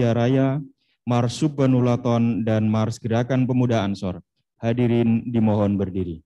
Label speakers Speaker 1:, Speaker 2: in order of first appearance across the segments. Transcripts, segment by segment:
Speaker 1: Indonesia Raya, Mars Subbanulaton, dan Mars Gerakan Pemuda Ansor. Hadirin dimohon berdiri.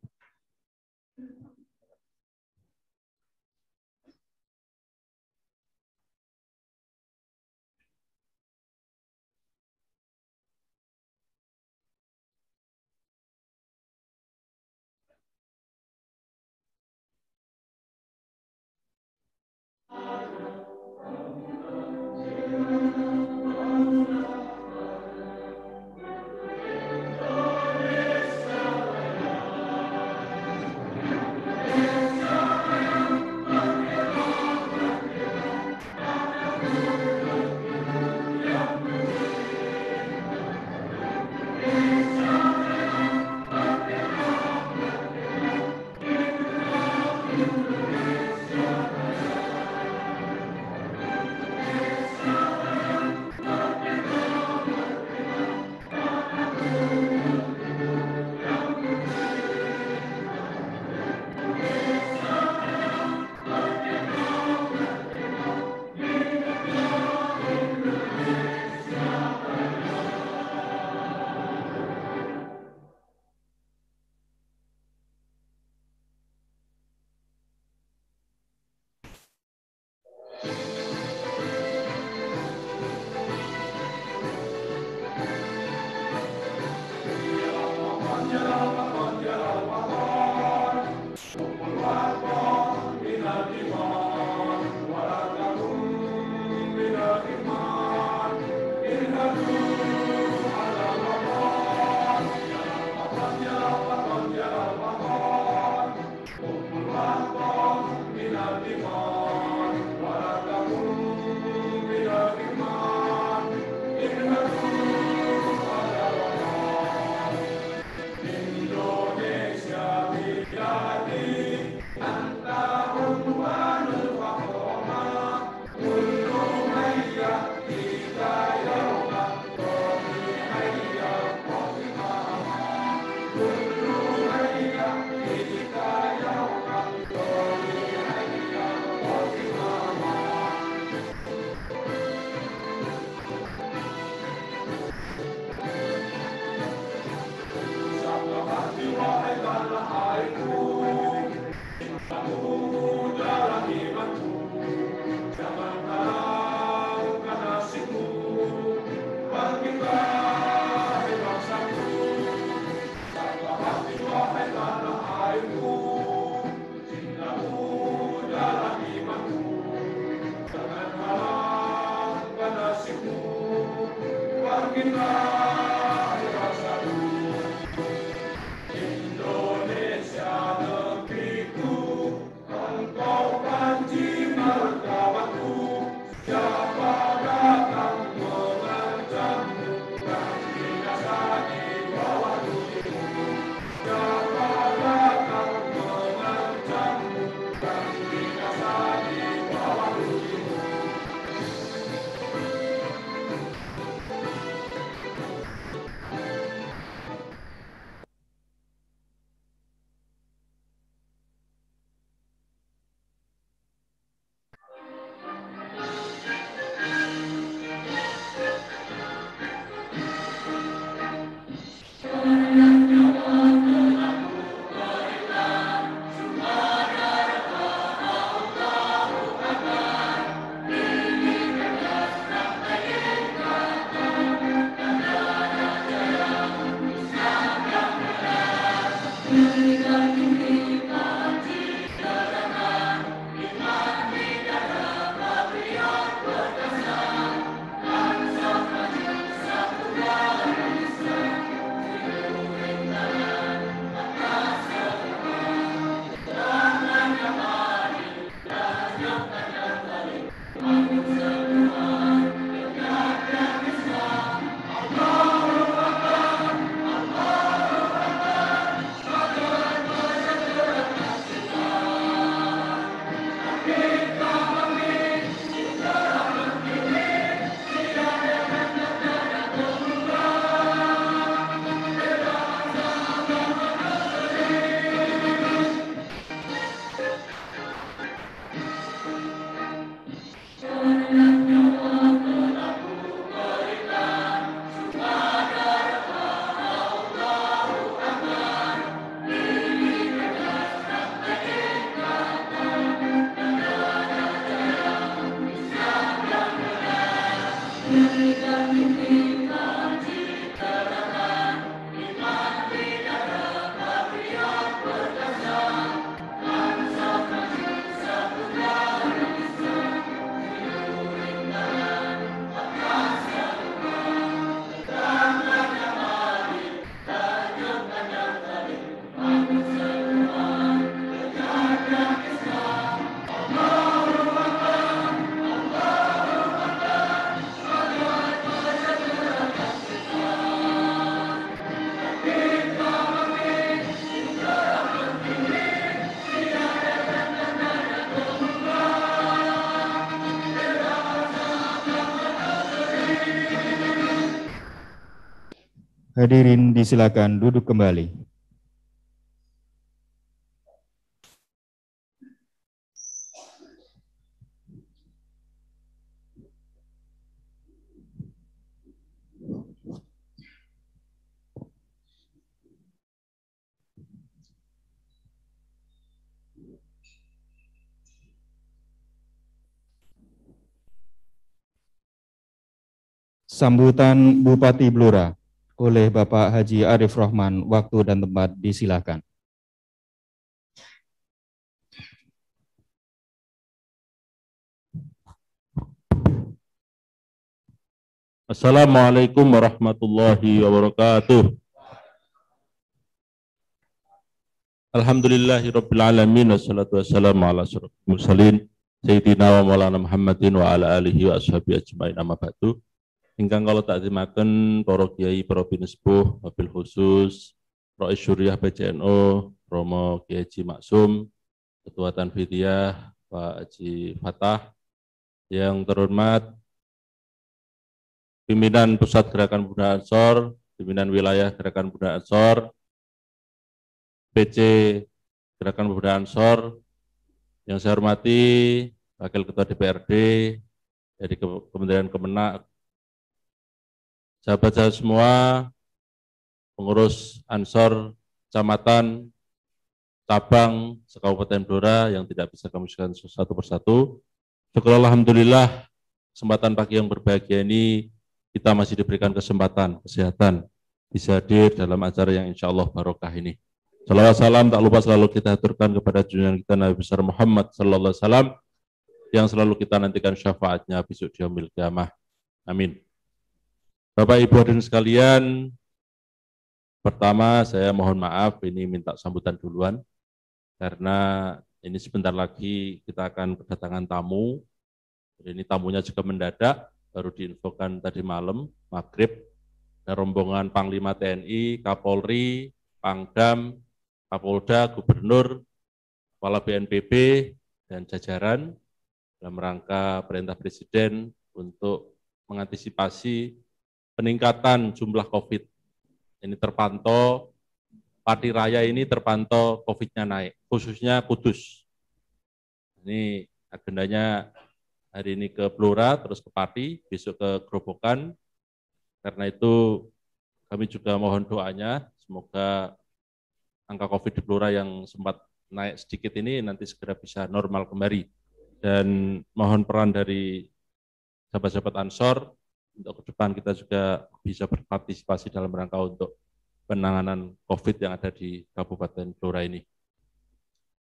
Speaker 1: Hadirin disilakan duduk kembali. Sambutan Bupati Blora oleh Bapak Haji Arif Rahman, waktu dan tempat disilakan.
Speaker 2: Assalamualaikum warahmatullahi wabarakatuh. Alhamdulillahirabbil alamin wassalatu wassalamu ala asyrofil mursalin sayyidina wa maulana Muhammadin wa ala alihi wa ashabihi ajmain amma ba'du. Ingkang kula takzimaken para kiai, para pinesepuh, wabil khusus Rais Syuriah PCNO, Romo Kiai Haji Maksum, Ketua Tanfidiyah Pak Haji Fatah, yang terhormat pimpinan Pusat Gerakan Pemuda Ansor, pimpinan wilayah Gerakan Pemuda Ansor, PC Gerakan Pemuda Ansor, yang saya hormati Wakil Ketua DPRD dari Kementerian Kemenak, sahabat-sahabat semua, pengurus Ansor, Kecamatan, cabang, se-Kabupaten Blora yang tidak bisa kami sebutkan satu persatu. Syukur alhamdulillah, kesempatan pagi yang berbahagia ini kita masih diberikan kesempatan, kesehatan, bisa hadir dalam acara yang insya Allah barokah ini. Salawat salam tak lupa selalu kita aturkan kepada junjungan kita Nabi besar Muhammad sallallahu alaihi wasallam yang selalu kita nantikan syafaatnya besok di yaumil qiyamah. Amin. Bapak Ibu hadirin sekalian, pertama saya mohon maaf ini minta sambutan duluan karena ini sebentar lagi kita akan kedatangan tamu. Ini tamunya juga mendadak, baru diinfokan tadi malam, maghrib, dan rombongan Panglima TNI, Kapolri, Pangdam, Kapolda, Gubernur, Kepala BNPB, dan jajaran dalam rangka perintah Presiden untuk mengantisipasi peningkatan jumlah COVID. Ini terpantau, Pati Raya ini terpantau COVID-nya naik, khususnya Kudus. Ini agendanya hari ini ke Blora, terus ke Pati, besok ke Grobogan. Karena itu kami juga mohon doanya, semoga angka COVID di Blora yang sempat naik sedikit ini nanti segera bisa normal kembali. Dan mohon peran dari sahabat-sahabat Ansor, untuk ke depan kita juga bisa berpartisipasi dalam rangka untuk penanganan COVID yang ada di Kabupaten Blora ini.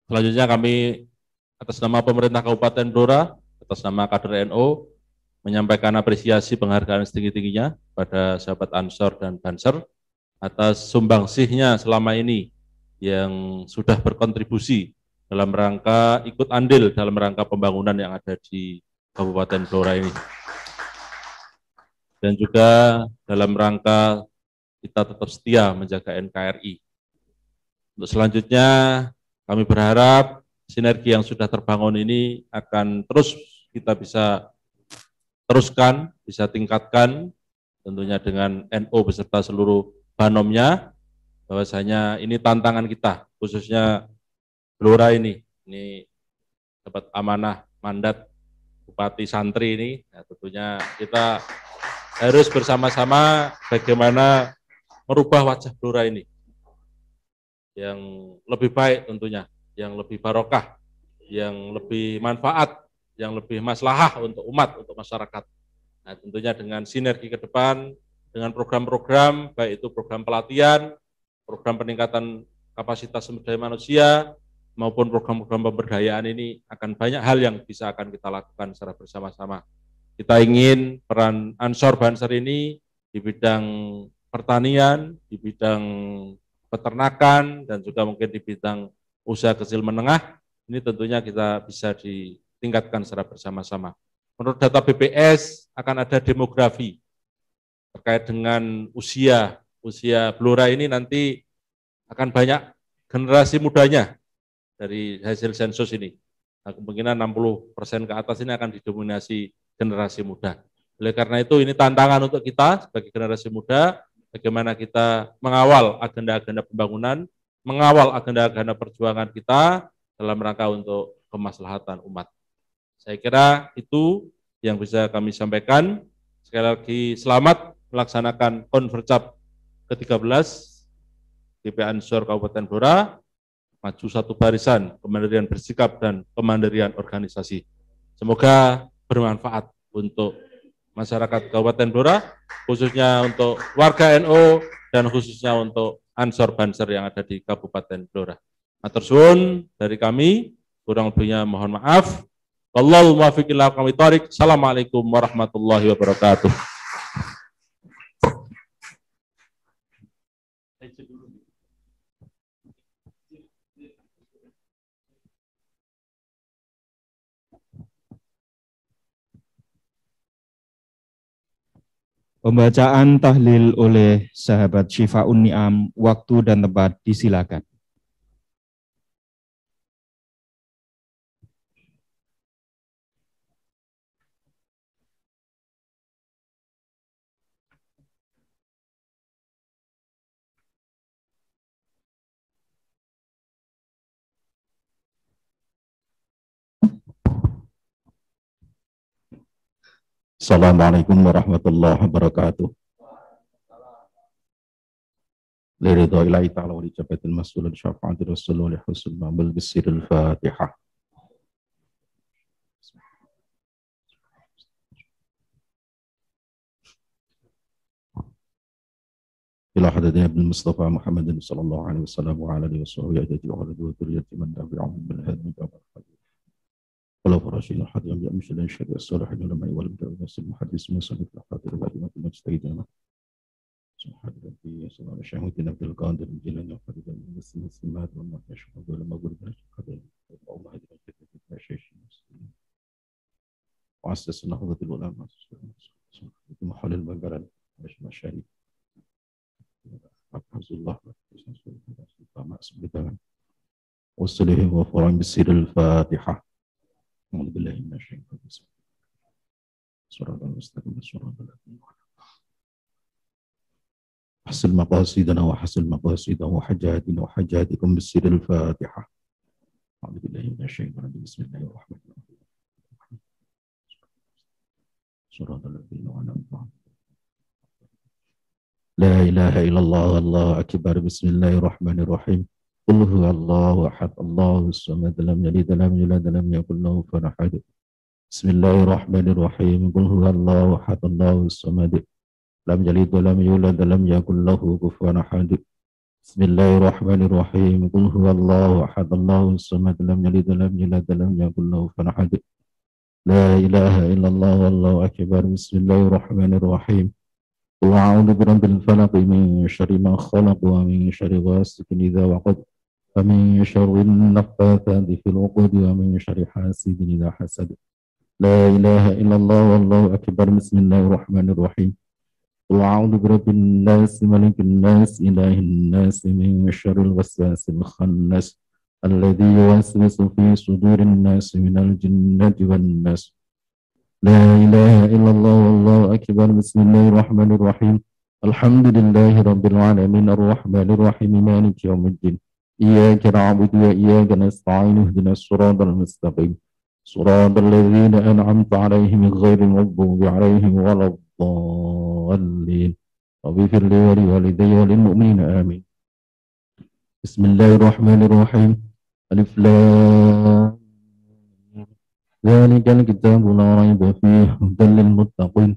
Speaker 2: Selanjutnya kami atas nama pemerintah Kabupaten Blora, atas nama kader NU, menyampaikan apresiasi penghargaan setinggi-tingginya pada sahabat Ansor dan Banser atas sumbangsihnya selama ini yang sudah berkontribusi dalam rangka ikut andil dalam rangka pembangunan yang ada di Kabupaten Blora ini. Dan juga dalam rangka kita tetap setia menjaga NKRI. Untuk selanjutnya, kami berharap sinergi yang sudah terbangun ini akan terus kita bisa teruskan, bisa tingkatkan, tentunya dengan NU beserta seluruh banomnya, bahwasanya ini tantangan kita, khususnya Blora ini dapat amanah mandat Bupati Santri ini, ya tentunya kita harus bersama-sama bagaimana merubah wajah Blora ini yang lebih baik tentunya, yang lebih barokah, yang lebih manfaat, yang lebih maslahah untuk umat, untuk masyarakat. Nah, tentunya dengan sinergi ke depan, dengan program-program, baik itu program pelatihan, program peningkatan kapasitas sumber daya manusia, maupun program-program pemberdayaan ini akan banyak hal yang bisa akan kita lakukan secara bersama-sama. Kita ingin peran Ansor Banser ini di bidang pertanian, di bidang peternakan, dan juga mungkin di bidang usaha kecil menengah, ini tentunya kita bisa ditingkatkan secara bersama-sama. Menurut data BPS akan ada demografi terkait dengan usia Blora ini nanti akan banyak generasi mudanya dari hasil sensus ini. Nah, kemungkinan 60% ke atas ini akan didominasi generasi muda. Oleh karena itu ini tantangan untuk kita sebagai generasi muda bagaimana kita mengawal agenda-agenda pembangunan, mengawal agenda-agenda perjuangan kita dalam rangka untuk kemaslahatan umat. Saya kira itu yang bisa kami sampaikan. Sekali lagi selamat melaksanakan Konvercap ke-13 GP Ansor Kabupaten Blora, maju satu barisan, kemandirian bersikap dan kemandirian organisasi. Semoga bermanfaat untuk masyarakat Kabupaten Blora, khususnya untuk warga NU dan khususnya untuk Ansor Banser yang ada di Kabupaten Blora. Matur suwun dari kami, kurang lebihnya mohon maaf. Wallahul muwaffiq ila aqwamit thoriq. Assalamualaikum warahmatullahi wabarakatuh.
Speaker 1: Pembacaan tahlil oleh sahabat Syifaun Ni'am, waktu dan tempat disilakan.
Speaker 3: Assalamualaikum warahmatullahi wabarakatuh. Liridha ilahi ta'ala wa lijabatil mas'ulun syafa'ati rasulullah husnul ma'amul bisiril fatihah. Ila hadatina bin Mustafa Muhammadin sallallahu alaihi wasallam wa ala alihi wa sahbihi ajma'in wa ala dhurriyyati man tabi'ahum bil hadi wa ولا فراشين أحد يوم يمشي لين شهد الصالحين لما يولد الناس المحدث مصنف الحاضر الذين المجتهدين سبحان ربي صلى الله عليه وسلم في القادر الجلال وحدد المسلم السمات والله يشهد لما قلت قدر الله هذه الكتاب في شيء وأسس نهضة العلماء في محل المقرن مش مشاريع حفظ الله وصله وفرع بسير الفاتحة أعوذ بالله من الشيطان الرجيم صراط المستقيم صراط الذين حسن مقاصدنا وحسن مقاصد وحجاتنا وحجاتكم بالسر الفاتحة أعوذ بالله من الشيطان الرجيم بسم الله الرحمن الرحيم صراط الذين أنعمت عليهم لا إله إلا الله الله أكبر بسم الله الرحمن الرحيم قل هو الله أحد الله الصمد لم يلد لم يولد لم يكن له كفوا أحد بسم الله الرحمن الرحيم قل هو الله أحد الله الصمد لم يلد ولم يولد لم يكن له كفوا أحد بسم الله الرحمن الرحيم قل هو الله أحد الله الصمد لم يلد ولم يولد لم يكن له كفوا أحد لا إله إلا الله والله أكبر بسم الله الرحمن الرحيم قل أعوذ برب الفلق من شر ما خلق ومن شر غاسق إذا وقب ومن شر النفاثات في العقد ومن شر حاسد إذا حسد لا إله إلا الله والله أكبر بسم الله الرحمن الرحيم قل أعوذ برب الناس ملك الناس إله الناس من شر الوسواس الخناس الذي يوسوس في صدور الناس من الجنة والناس لا إله إلا الله والله أكبر بسم الله الرحمن الرحيم الحمد لله رب العالمين الرحمن الرحيم مالك يوم الدين إياك نعبد وإياك نستعين اهدنا الصراط المستقيم صراط الذين أنعمت عليهم غير المغضوب عليهم ولا الضالين واغفر لي ولوالدي وللمؤمنين آمين بسم الله الرحمن الرحيم ألف لام ذلك الكتاب لا ريب فيه هدى للمتقين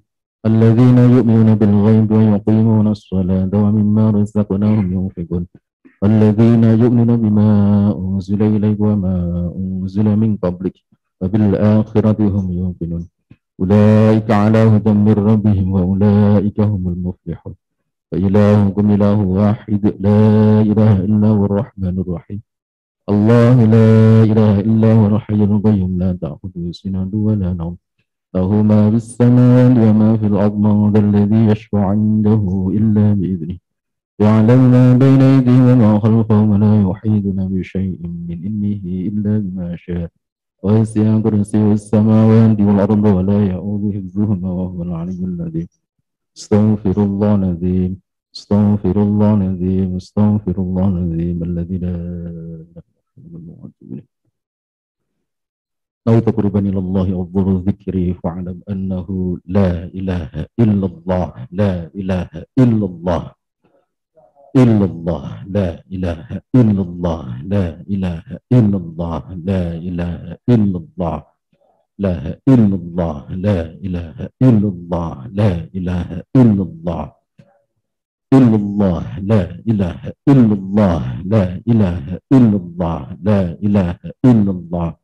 Speaker 3: الذين يؤمنون بالغيب ويقيمون الصلاة ومما رزقناهم ينفقون والذين يؤمنون بما أنزل إليك وما أنزل من قبلك وبالآخرة هم يوقنون أولئك على هدى من ربهم وأولئك هم المفلحون فإلهكم إله واحد لا إله إلا هو الرحمن الرحيم الله لا إله إلا هو الحي القيوم لا تأخذه سنة ولا نوم له ما في السماوات وما في الأرض من ذا الذي يشفع عنده إلا بإذنه يعلم ما بين أيديهم وما خلفهم ولا يحيطون بشيء من علمه إلا بما شاء وسع كرسيه السماوات والأرض ولا يؤوده حفظهما وهو العلي العظيم استغفر الله العظيم Astaghfirullahaladzim, astaghfirullahaladzim, alladzi la ilaha illallah. Nawaitu qurban ilallahi afdalu dzikri fa'lam annahu la ilaha illallah, la ilaha illallah, illallah, la ilaha illallah, la ilaha illallah, la ilaha illallah, la illallah, la ilaha illallah, la ilaha illallah. Illallah, la ilaha illallah, la ilaha illallah, la ilaha illallah.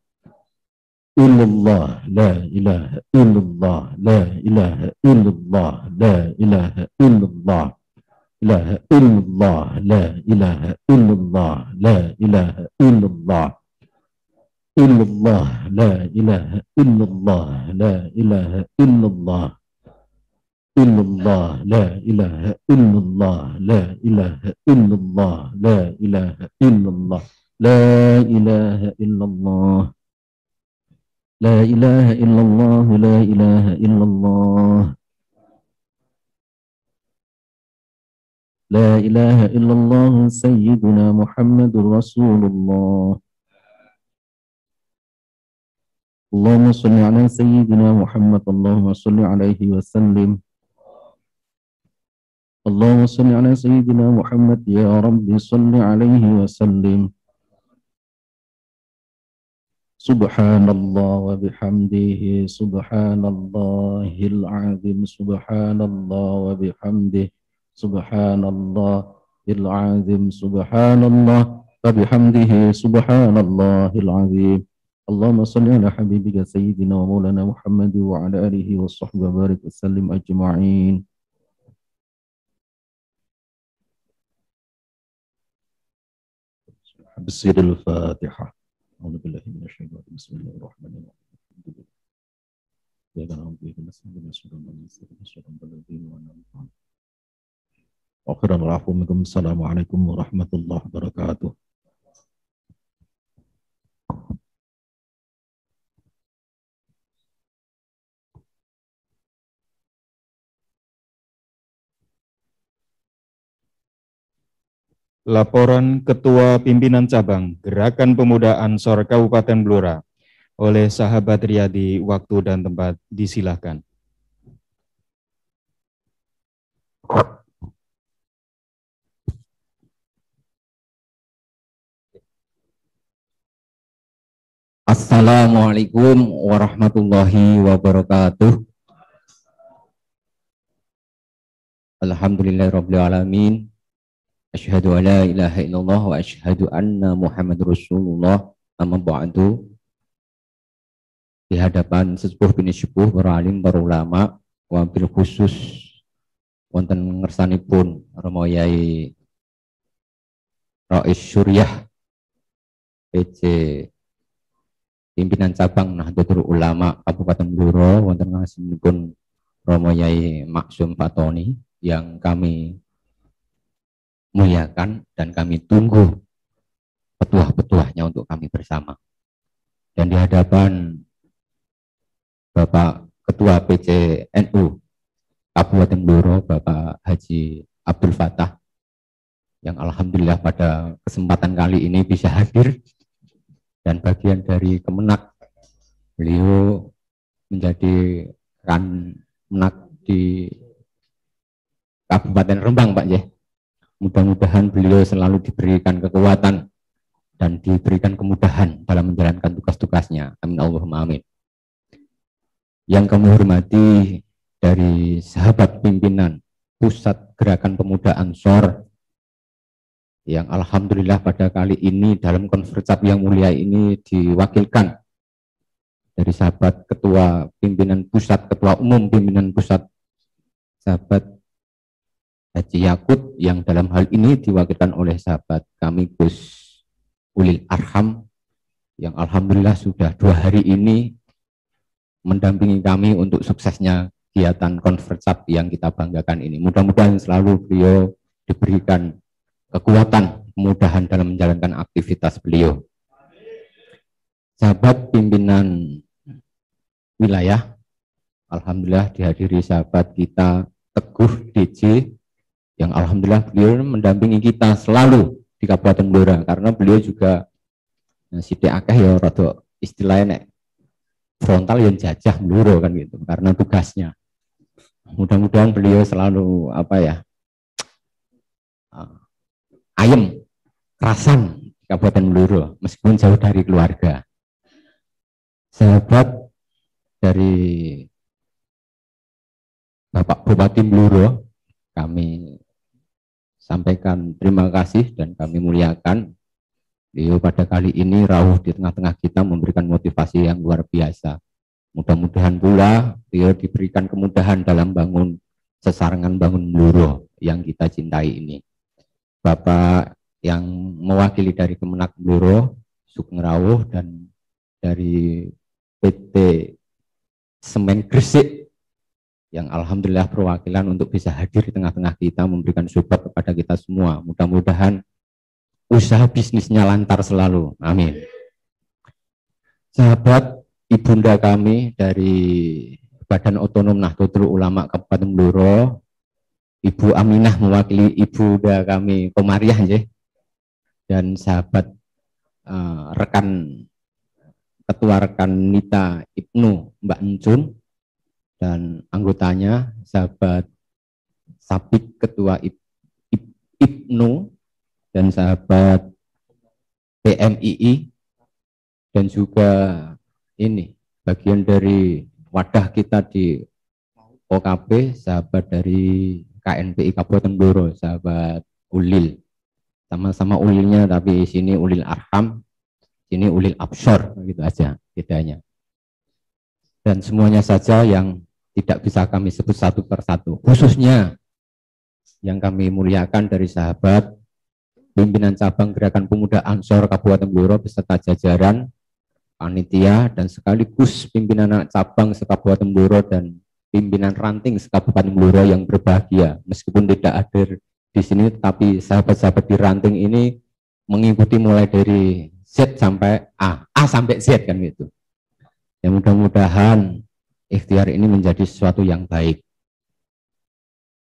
Speaker 3: Illallah, la ilaha illallah, la ilaha illallah, la ilaha illallah. Ilaha illallah, la ilaha illallah, la ilaha illallah. Illallah, la ilaha illallah, la ilaha illallah. Illallah, la ilaha illallah, la ilaha illallah, la ilaha illallah, la ilaha illallah, la ilaha illallah, la ilaha illallah, la ilaha illallah, sayyiduna Muhammadur Rasulullah. Allahumma salli ala sayyidina Muhammad, Allahumma salli alaihi wa sallim. Allahumma salli ala sayyidina Muhammad, ya Rabbi salli alaihi wa sallim. Subhanallah wa bihamdihi, subhanallahil azim, subhanallah wa bihamdihi, subhanallahil azim, subhanallah wa bihamdihi, subhanallahil azim. Allahumma salli ala habibika sayyidina wa maulana Muhammad wa ala alihi wa sahbihi wa barik wa sallim ajma'in. Bismillahil Fatihah. A'udzu billahi minasyaitonir rajim. Bismillahirrahmanirrahim. Ya kana rabbi nasbina subhanallahi wa bihamdihi. Assalamualaikum warahmatullahi wabarakatuh.
Speaker 1: Laporan Ketua Pimpinan Cabang Gerakan Pemuda Ansor Kabupaten Blora oleh sahabat Riyadi, waktu dan tempat disilahkan.
Speaker 4: Assalamualaikum warahmatullahi wabarakatuh. Alhamdulillahirabbil alamin. Asyhadu an la ilaha illallah wa asyhadu anna Muhammadur Rasulullah. Amma ba'du. Di hadapan sesepuh bini sepuh, para alim, para ulama, wabil khusus wonten ngersanipun Romo Yai Rais Syuriah PC Pimpinan Cabang Nahdlatul Ulama Kabupaten Blora, wonten ngarsanipun Romo Yai Maksum Fatoni yang kami muliakan dan kami tunggu petuah-petuahnya untuk kami bersama. Dan di hadapan Bapak Ketua PCNU Kabupaten Blora, Bapak Haji Abdul Fattah, yang alhamdulillah pada kesempatan kali ini bisa hadir dan bagian dari Kemenak. Beliau menjadi Ranmenak di Kabupaten Rembang, Pak Jeh. Mudah-mudahan beliau selalu diberikan kekuatan dan diberikan kemudahan dalam menjalankan tugas-tugasnya. Amin Allahumma amin. Yang kami hormati dari sahabat pimpinan Pusat Gerakan Pemuda Ansor, yang alhamdulillah pada kali ini dalam konferensi yang mulia ini diwakilkan dari sahabat Ketua Pimpinan Pusat, Ketua Umum Pimpinan Pusat, sahabat Haji Yakut, yang dalam hal ini diwakilkan oleh sahabat kami Gus Ulil Arham, yang alhamdulillah sudah 2 hari ini mendampingi kami untuk suksesnya kegiatan konferensi yang kita banggakan ini. Mudah-mudahan selalu beliau diberikan kekuatan, kemudahan dalam menjalankan aktivitas beliau. Sahabat pimpinan wilayah, alhamdulillah dihadiri sahabat kita Teguh DJ yang alhamdulillah beliau mendampingi kita selalu di Kabupaten Blora, karena beliau juga sithik akeh ya rada istilahnya frontal yang jajah Blora kan gitu karena tugasnya. Mudah-mudahan beliau selalu ayem, kerasan di Kabupaten Blora meskipun jauh dari keluarga. Sahabat dari Bapak Bupati Blora, kami sampaikan terima kasih dan kami muliakan. Beliau pada kali ini rawuh di tengah-tengah kita memberikan motivasi yang luar biasa. Mudah-mudahan pula beliau diberikan kemudahan dalam bangun sesarengan bangun Blora yang kita cintai ini. Bapak yang mewakili dari Kemenak Blora, Sugeng rawuh, dan dari PT Semen Gresik yang alhamdulillah perwakilan untuk bisa hadir di tengah-tengah kita memberikan support kepada kita semua. Mudah-mudahan usaha bisnisnya lantar selalu. Amin. Sahabat, ibunda kami dari Badan Otonom Nahdlatul Ulama Kabupaten Blora, Ibu Aminah mewakili ibunda kami Komariah dan sahabat ketua rekan Nita Ibnu Mbak Encun, dan anggotanya sahabat Sapik ketua Ibnu, dan sahabat PMII, dan juga ini bagian dari wadah kita di OKP, sahabat dari KNPI Kabupaten Blora, sahabat Ulil, sama-sama Ulilnya tapi sini Ulil Arham, sini Ulil Absor, gitu aja bedanya. Dan semuanya saja yang tidak bisa kami sebut satu persatu, khususnya yang kami muliakan dari sahabat pimpinan cabang Gerakan Pemuda Ansor Kabupaten Blora beserta jajaran panitia dan sekaligus pimpinan cabang se-Kabupaten Blora dan pimpinan ranting se-Kabupaten Blora yang berbahagia. Meskipun tidak hadir di sini, tapi sahabat-sahabat di ranting ini mengikuti mulai dari Z sampai A sampai Z kan gitu. Ya mudah-mudahan ikhtiar ini menjadi sesuatu yang baik.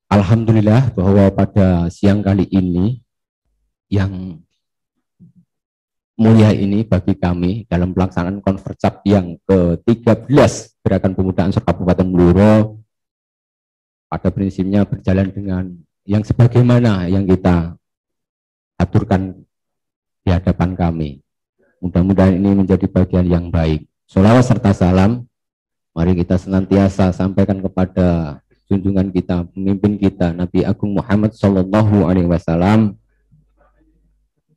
Speaker 4: Alhamdulillah bahwa pada siang kali ini yang mulia ini bagi kami dalam pelaksanaan Konfercap yang ke-13 Gerakan Pemuda Ansor Kabupaten Blora pada prinsipnya berjalan dengan yang sebagaimana yang kita aturkan di hadapan kami. Mudah-mudahan ini menjadi bagian yang baik. Sholawat serta salam mari kita senantiasa sampaikan kepada junjungan kita, pemimpin kita, Nabi Agung Muhammad SAW,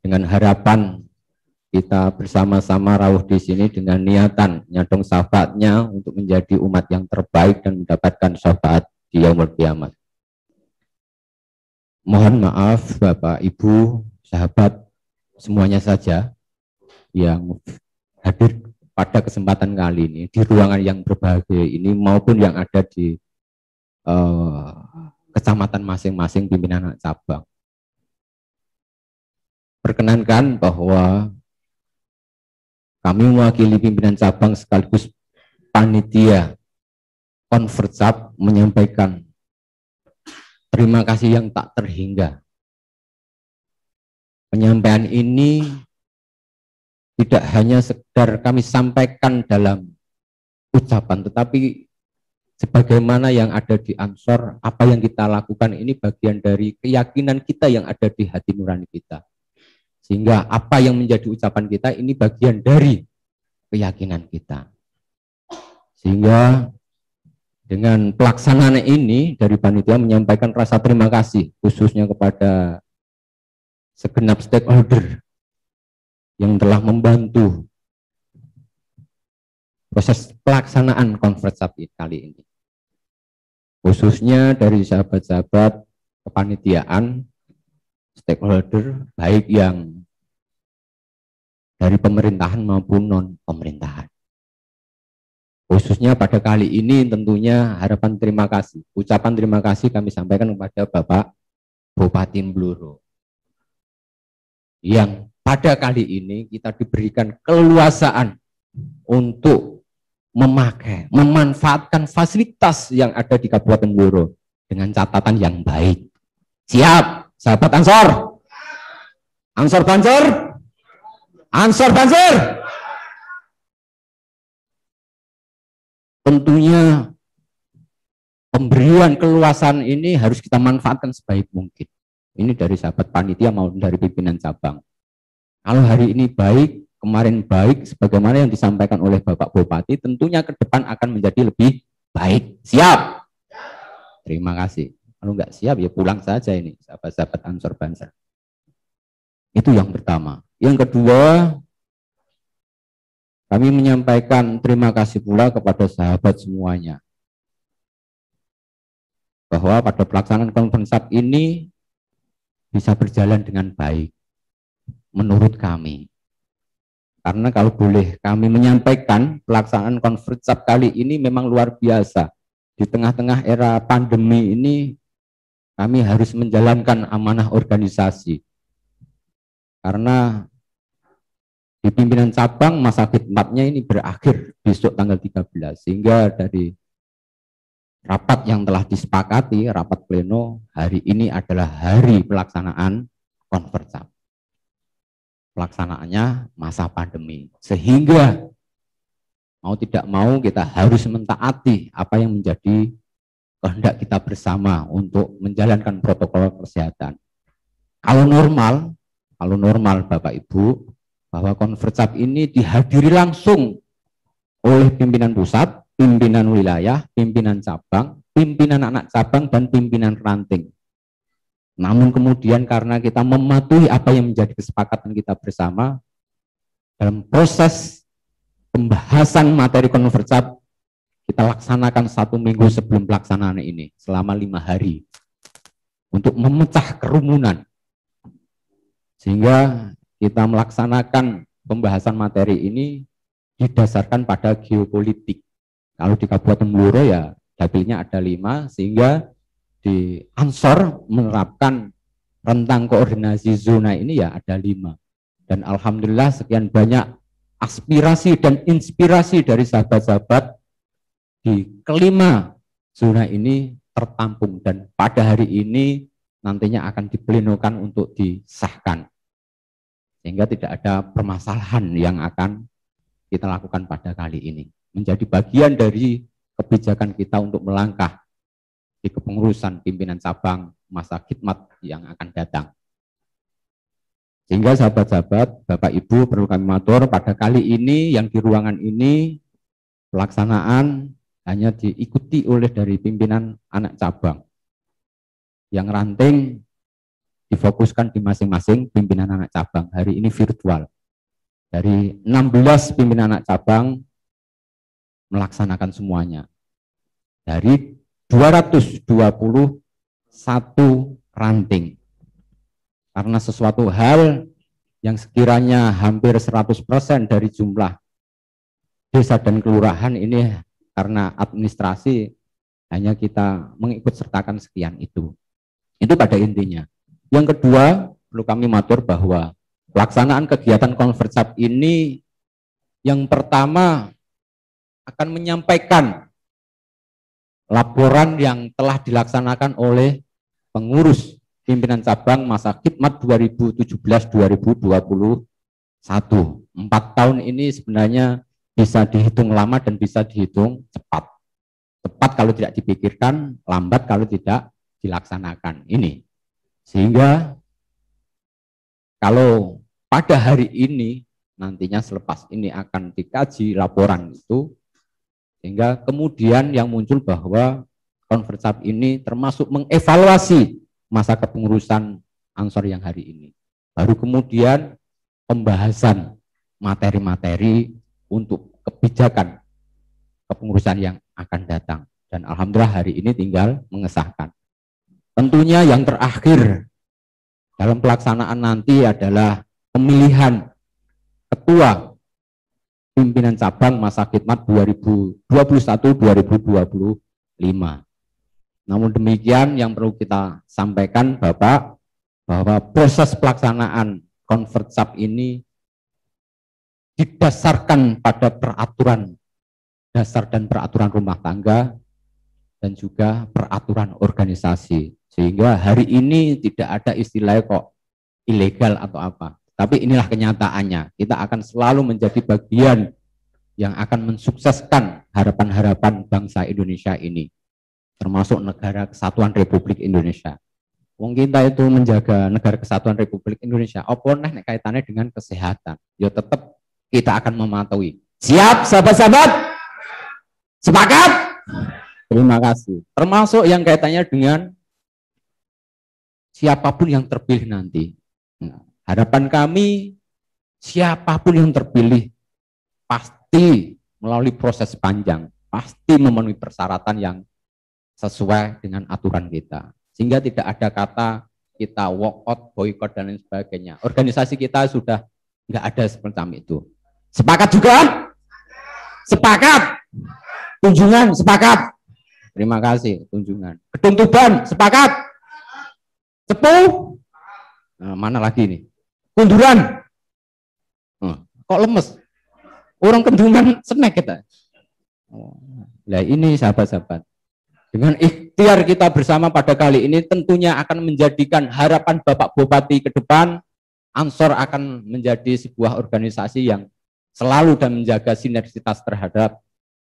Speaker 4: dengan harapan kita bersama-sama rawuh di sini dengan niatan nyadong syafaatnya untuk menjadi umat yang terbaik dan mendapatkan syafaat di yaumul kiamat. Mohon maaf Bapak, Ibu, sahabat semuanya saja yang hadir pada kesempatan kali ini di ruangan yang berbahagia ini maupun yang ada di kecamatan masing-masing pimpinan cabang. Perkenankan bahwa kami mewakili pimpinan cabang sekaligus panitia Konfercap menyampaikan terima kasih yang tak terhingga. Penyampaian ini tidak hanya sekedar kami sampaikan dalam ucapan, tetapi sebagaimana yang ada di Ansor, apa yang kita lakukan ini bagian dari keyakinan kita yang ada di hati nurani kita. Sehingga apa yang menjadi ucapan kita ini bagian dari keyakinan kita. Sehingga dengan pelaksanaan ini dari panitia menyampaikan rasa terima kasih khususnya kepada segenap stakeholder yang telah membantu proses pelaksanaan Konfercap kali ini. Khususnya dari sahabat-sahabat kepanitiaan, stakeholder, baik yang dari pemerintahan maupun non-pemerintahan. Khususnya pada kali ini tentunya harapan terima kasih, ucapan terima kasih kami sampaikan kepada Bapak Bupati Blora, yang pada kali ini kita diberikan keleluasaan untuk memakai, memanfaatkan fasilitas yang ada di Kabupaten Blora dengan catatan yang baik. Siap, sahabat Ansor. Ansor Banser. Ansor Banser. Tentunya pemberian keluasan ini harus kita manfaatkan sebaik mungkin. Ini dari sahabat panitia maupun dari pimpinan cabang. Kalau hari ini baik, kemarin baik, sebagaimana yang disampaikan oleh Bapak Bupati, tentunya ke depan akan menjadi lebih baik. Siap? Terima kasih. Kalau nggak siap ya pulang saja ini, sahabat-sahabat Ansor Banser. Itu yang pertama. Yang kedua, kami menyampaikan terima kasih pula kepada sahabat semuanya. Bahwa pada pelaksanaan konferensi ini bisa berjalan dengan baik. Menurut kami. Karena kalau boleh kami menyampaikan pelaksanaan konferensi kali ini memang luar biasa. Di tengah-tengah era pandemi ini kami harus menjalankan amanah organisasi. Karena di pimpinan cabang masa khidmatnya ini berakhir besok tanggal 13. Sehingga dari rapat yang telah disepakati, rapat pleno, hari ini adalah hari pelaksanaan konferensi. Pelaksanaannya masa pandemi. Sehingga mau tidak mau kita harus mentaati apa yang menjadi kehendak kita bersama untuk menjalankan protokol kesehatan. Kalau normal Bapak Ibu, bahwa konferensi ini dihadiri langsung oleh pimpinan pusat, pimpinan wilayah, pimpinan cabang, pimpinan anak cabang, dan pimpinan ranting. Namun kemudian karena kita mematuhi apa yang menjadi kesepakatan kita bersama, dalam proses pembahasan materi konferensi kita laksanakan 1 minggu sebelum pelaksanaan ini, selama 5 hari, untuk memecah kerumunan. Sehingga kita melaksanakan pembahasan materi ini didasarkan pada geopolitik. Kalau di Kabupaten Blora ya dapilnya ada 5, sehingga di Ansor menerapkan rentang koordinasi zona ini ya ada 5. Dan alhamdulillah sekian banyak aspirasi dan inspirasi dari sahabat-sahabat di kelima zona ini tertampung dan pada hari ini nantinya akan diplenokan untuk disahkan. Sehingga tidak ada permasalahan yang akan kita lakukan pada kali ini. Menjadi bagian dari kebijakan kita untuk melangkah di kepengurusan pimpinan cabang masa khidmat yang akan datang. Sehingga sahabat-sahabat, Bapak Ibu perlu kami matur pada kali ini yang di ruangan ini pelaksanaan hanya diikuti oleh dari pimpinan anak cabang. Yang ranting difokuskan di masing-masing pimpinan anak cabang. Hari ini virtual. Dari 16 pimpinan anak cabang melaksanakan semuanya. Dari 221 ranting. Karena sesuatu hal yang sekiranya hampir 100% dari jumlah desa dan kelurahan ini karena administrasi hanya kita mengikut sertakan sekian itu. Itu pada intinya. Yang kedua, perlu kami matur bahwa pelaksanaan kegiatan konferensi ini yang pertama akan menyampaikan laporan yang telah dilaksanakan oleh pengurus pimpinan cabang masa khidmat 2017-2021. 4 tahun ini sebenarnya bisa dihitung lama dan bisa dihitung cepat. Cepat kalau tidak dipikirkan, lambat kalau tidak dilaksanakan. Ini. Sehingga kalau pada hari ini, nantinya selepas ini akan dikaji laporan itu, sehingga kemudian yang muncul bahwa konferensi ini termasuk mengevaluasi masa kepengurusan Ansor yang hari ini. Baru kemudian pembahasan materi-materi untuk kebijakan kepengurusan yang akan datang. Dan alhamdulillah hari ini tinggal mengesahkan. Tentunya yang terakhir dalam pelaksanaan nanti adalah pemilihan ketua pimpinan cabang masa khidmat 2021-2025. Namun demikian yang perlu kita sampaikan Bapak, bahwa proses pelaksanaan konferensi ini didasarkan pada peraturan dasar dan peraturan rumah tangga dan juga peraturan organisasi. Sehingga hari ini tidak ada istilah kok ilegal atau apa. Tapi inilah kenyataannya. Kita akan selalu menjadi bagian yang akan mensukseskan harapan-harapan bangsa Indonesia ini. Termasuk Negara Kesatuan Republik Indonesia. Wong kita itu menjaga Negara Kesatuan Republik Indonesia. Apa nek kaitannya dengan kesehatan? Ya tetap kita akan mematuhi. Siap sahabat-sahabat? Sepakat? Terima kasih. Termasuk yang kaitannya dengan siapapun yang terpilih nanti. Nah, harapan kami siapapun yang terpilih pasti melalui proses panjang, pasti memenuhi persyaratan yang sesuai dengan aturan kita. Sehingga tidak ada kata kita walk out, boycott, dan lain sebagainya. Organisasi kita sudah nggak ada semacam itu. Sepakat juga? Sepakat? Tunjungan, sepakat? Terima kasih, tunjungan. Gedung Tuban, sepakat? Cepu? Nah, mana lagi nih? Kunduran? Kok lemes? Orang kendungan snack kita. Nah ini sahabat-sahabat. Dengan ikhtiar kita bersama pada kali ini tentunya akan menjadikan harapan Bapak Bupati ke depan, Ansor akan menjadi sebuah organisasi yang selalu dan menjaga sinergitas terhadap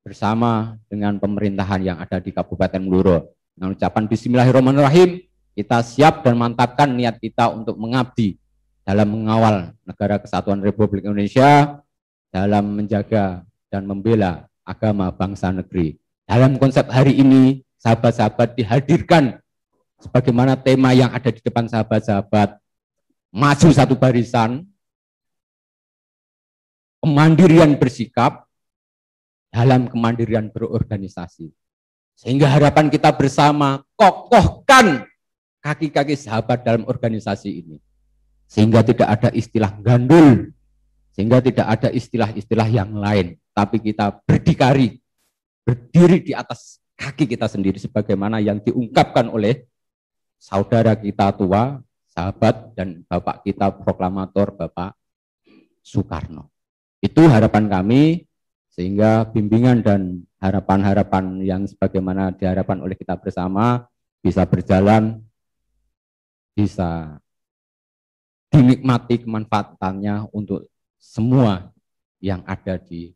Speaker 4: bersama dengan pemerintahan yang ada di Kabupaten Blora. Dengan ucapan Bismillahirrahmanirrahim, kita siap dan mantapkan niat kita untuk mengabdi dalam mengawal Negara Kesatuan Republik Indonesia, dalam menjaga dan membela agama bangsa negeri. Dalam konsep hari ini, sahabat-sahabat dihadirkan sebagaimana tema yang ada di depan sahabat-sahabat, maju satu barisan, kemandirian bersikap, dalam kemandirian berorganisasi. Sehingga harapan kita bersama, kokohkan kaki-kaki sahabat dalam organisasi ini. Sehingga tidak ada istilah gandul, sehingga tidak ada istilah-istilah yang lain, tapi kita berdikari, berdiri di atas kaki kita sendiri sebagaimana yang diungkapkan oleh saudara kita tua, sahabat dan bapak kita proklamator Bapak Soekarno. Itu harapan kami, sehingga bimbingan dan harapan-harapan yang sebagaimana diharapkan oleh kita bersama bisa berjalan, bisa dinikmati kemanfaatannya untuk semua yang ada di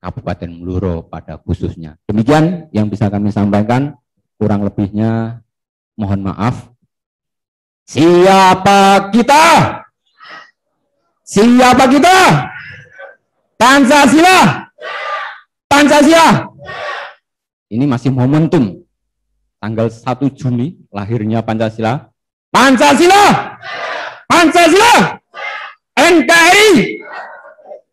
Speaker 4: Kabupaten Blora pada khususnya. Demikian yang bisa kami sampaikan, kurang lebihnya mohon maaf. Siapa kita? Siapa kita? Pancasila! Pancasila! Ini masih momentum. Tanggal 1 Juni lahirnya Pancasila. Pancasila! Pancasila! NKRI!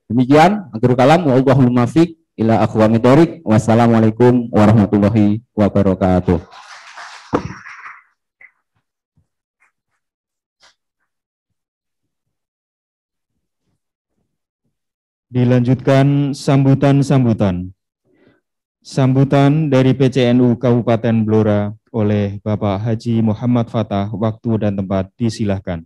Speaker 4: Demikian, akhirul kalam, wallahul muwaffiq ila aqwamit thoriq. Wassalamualaikum warahmatullahi wabarakatuh.
Speaker 1: Dilanjutkan sambutan-sambutan. Sambutan dari PCNU Kabupaten Blora oleh Bapak Haji Muhammad Fatah, waktu dan tempat disilahkan.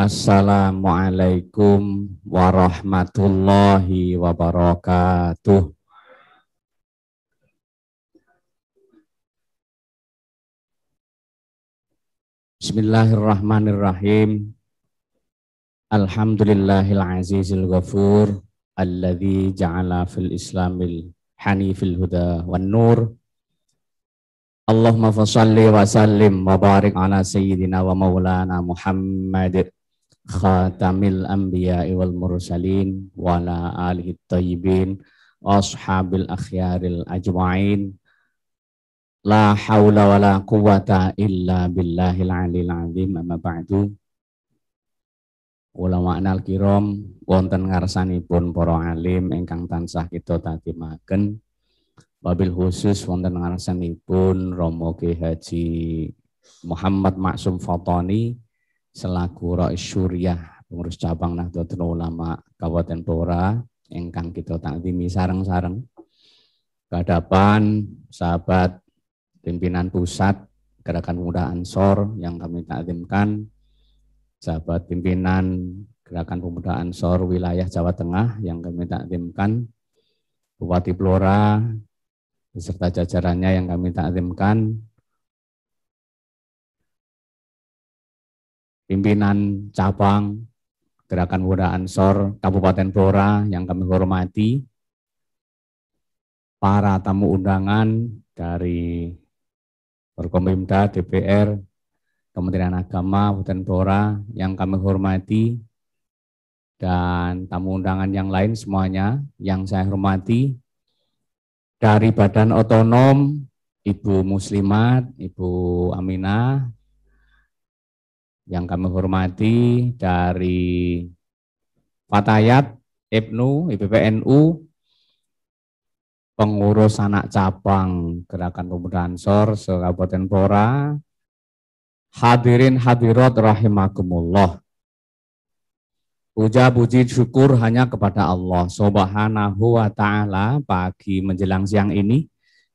Speaker 5: Assalamualaikum warahmatullahi wabarakatuh. Bismillahirrahmanirrahim. Alhamdulillahil azizil ghafur alladzi ja'ala fil islamil hanifil huda wan nur. Allahumma fassalli wa sallim wa barik ala sayyidina wa maulana Muhammad khatamil anbiya'i wal mursalin wa ala alihi tayyibin ashabil akhyaril ajma'in. La haula wa la quwata illa billahil alil azim. Amma ba'du. Ulama anal kiram wonten ngarsanipun para alim ingkang tansah kita tatimaken. Wabil khusus wonten ngarsanipun Romo Ki Haji Muhammad Maksum Fatani selaku Rais Syuriah pengurus cabang Nahdlatul Ulama Kabupaten Blora ingkang kita takdimi sareng-sareng kehadapan sahabat pimpinan pusat Gerakan Pemuda Ansor yang kami takdimkan, sahabat pimpinan Gerakan Pemuda Ansor wilayah Jawa Tengah yang kami takdimkan, Bupati Blora beserta jajarannya yang kami takdimkan, pimpinan cabang Gerakan Pemuda Ansor Kabupaten Blora yang kami hormati, para tamu undangan dari Forkompimda, DPR, Kementerian Agama Kabupaten Blora yang kami hormati, dan tamu undangan yang lain semuanya yang saya hormati, dari Badan Otonom Ibu Muslimat, Ibu Aminah, yang kami hormati, dari Fatayat, IPNU, IPPNU, pengurus anak cabang Gerakan Pemuda Ansor se-Kabupaten Blora, hadirin hadirat rahimakumullah. Puja puji syukur hanya kepada Allah Subhanahu wa Ta'ala. Pagi menjelang siang ini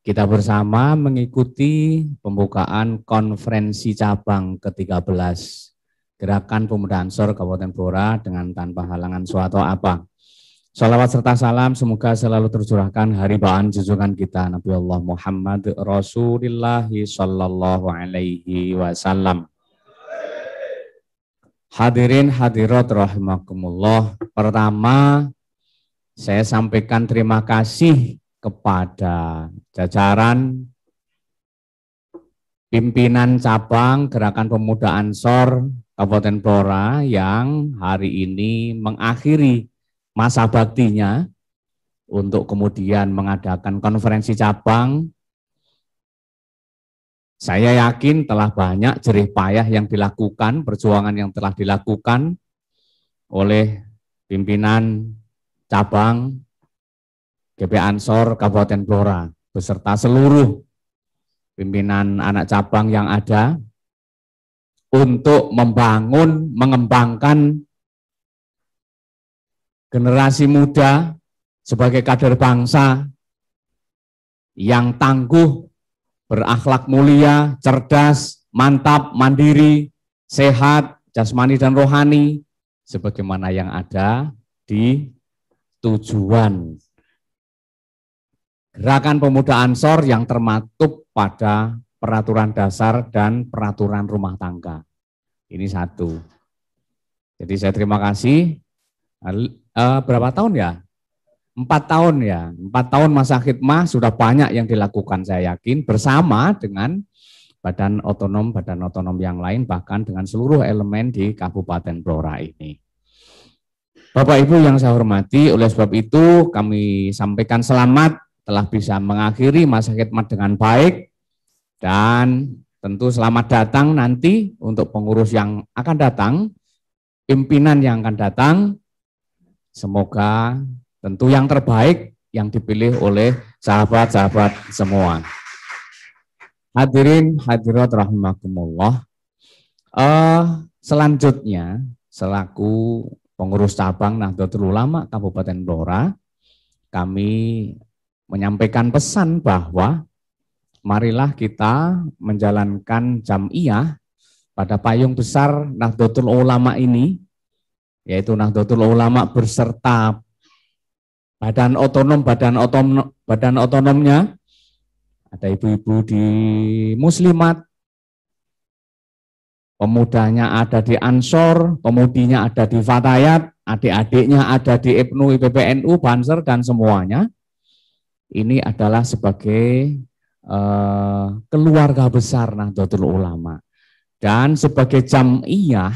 Speaker 5: kita bersama mengikuti pembukaan konferensi cabang ke-13 Gerakan Pemuda Ansor Kabupaten Blora dengan tanpa halangan suatu apa. Salawat serta salam semoga selalu tercurahkan haribaan junjungan kita Nabi Allah Muhammad Rasulullah sallallahu alaihi wasallam. Hadirin hadirat rahimakumullah. Pertama, saya sampaikan terima kasih kepada jajaran pimpinan cabang Gerakan Pemuda Ansor Kabupaten Blora yang hari ini mengakhiri masa baktinya untuk kemudian mengadakan konferensi cabang. Saya yakin telah banyak jerih payah yang dilakukan, perjuangan yang telah dilakukan oleh pimpinan cabang GP Ansor Kabupaten Blora beserta seluruh pimpinan anak cabang yang ada untuk membangun, mengembangkan generasi muda sebagai kader bangsa yang tangguh, berakhlak mulia, cerdas, mantap, mandiri, sehat, jasmani dan rohani, sebagaimana yang ada di tujuan Gerakan Pemuda Ansor yang termaktub pada peraturan dasar dan peraturan rumah tangga. Ini satu. Jadi saya terima kasih. Berapa tahun ya? 4 tahun ya. 4 tahun masa khidmah sudah banyak yang dilakukan saya yakin bersama dengan badan otonom yang lain, bahkan dengan seluruh elemen di Kabupaten Blora ini. Bapak Ibu yang saya hormati, oleh sebab itu kami sampaikan selamat telah bisa mengakhiri masa khidmat dengan baik, dan tentu selamat datang nanti untuk pengurus yang akan datang, pimpinan yang akan datang, semoga tentu yang terbaik yang dipilih oleh sahabat-sahabat semua. Hadirin hadirat rahimakumullah. Selanjutnya selaku pengurus cabang Nahdlatul Ulama Kabupaten Blora, kami menyampaikan pesan bahwa marilah kita menjalankan jam'iyah pada payung besar Nahdlatul Ulama ini, yaitu Nahdlatul Ulama berserta badan otonomnya, ada ibu-ibu di Muslimat, pemudanya ada di Ansor, pemudinya ada di Fatayat, adik-adiknya ada di IPNU, IPPNU, Banser, dan semuanya. Ini adalah sebagai keluarga besar Nahdlatul Ulama. Dan sebagai jam'iyah,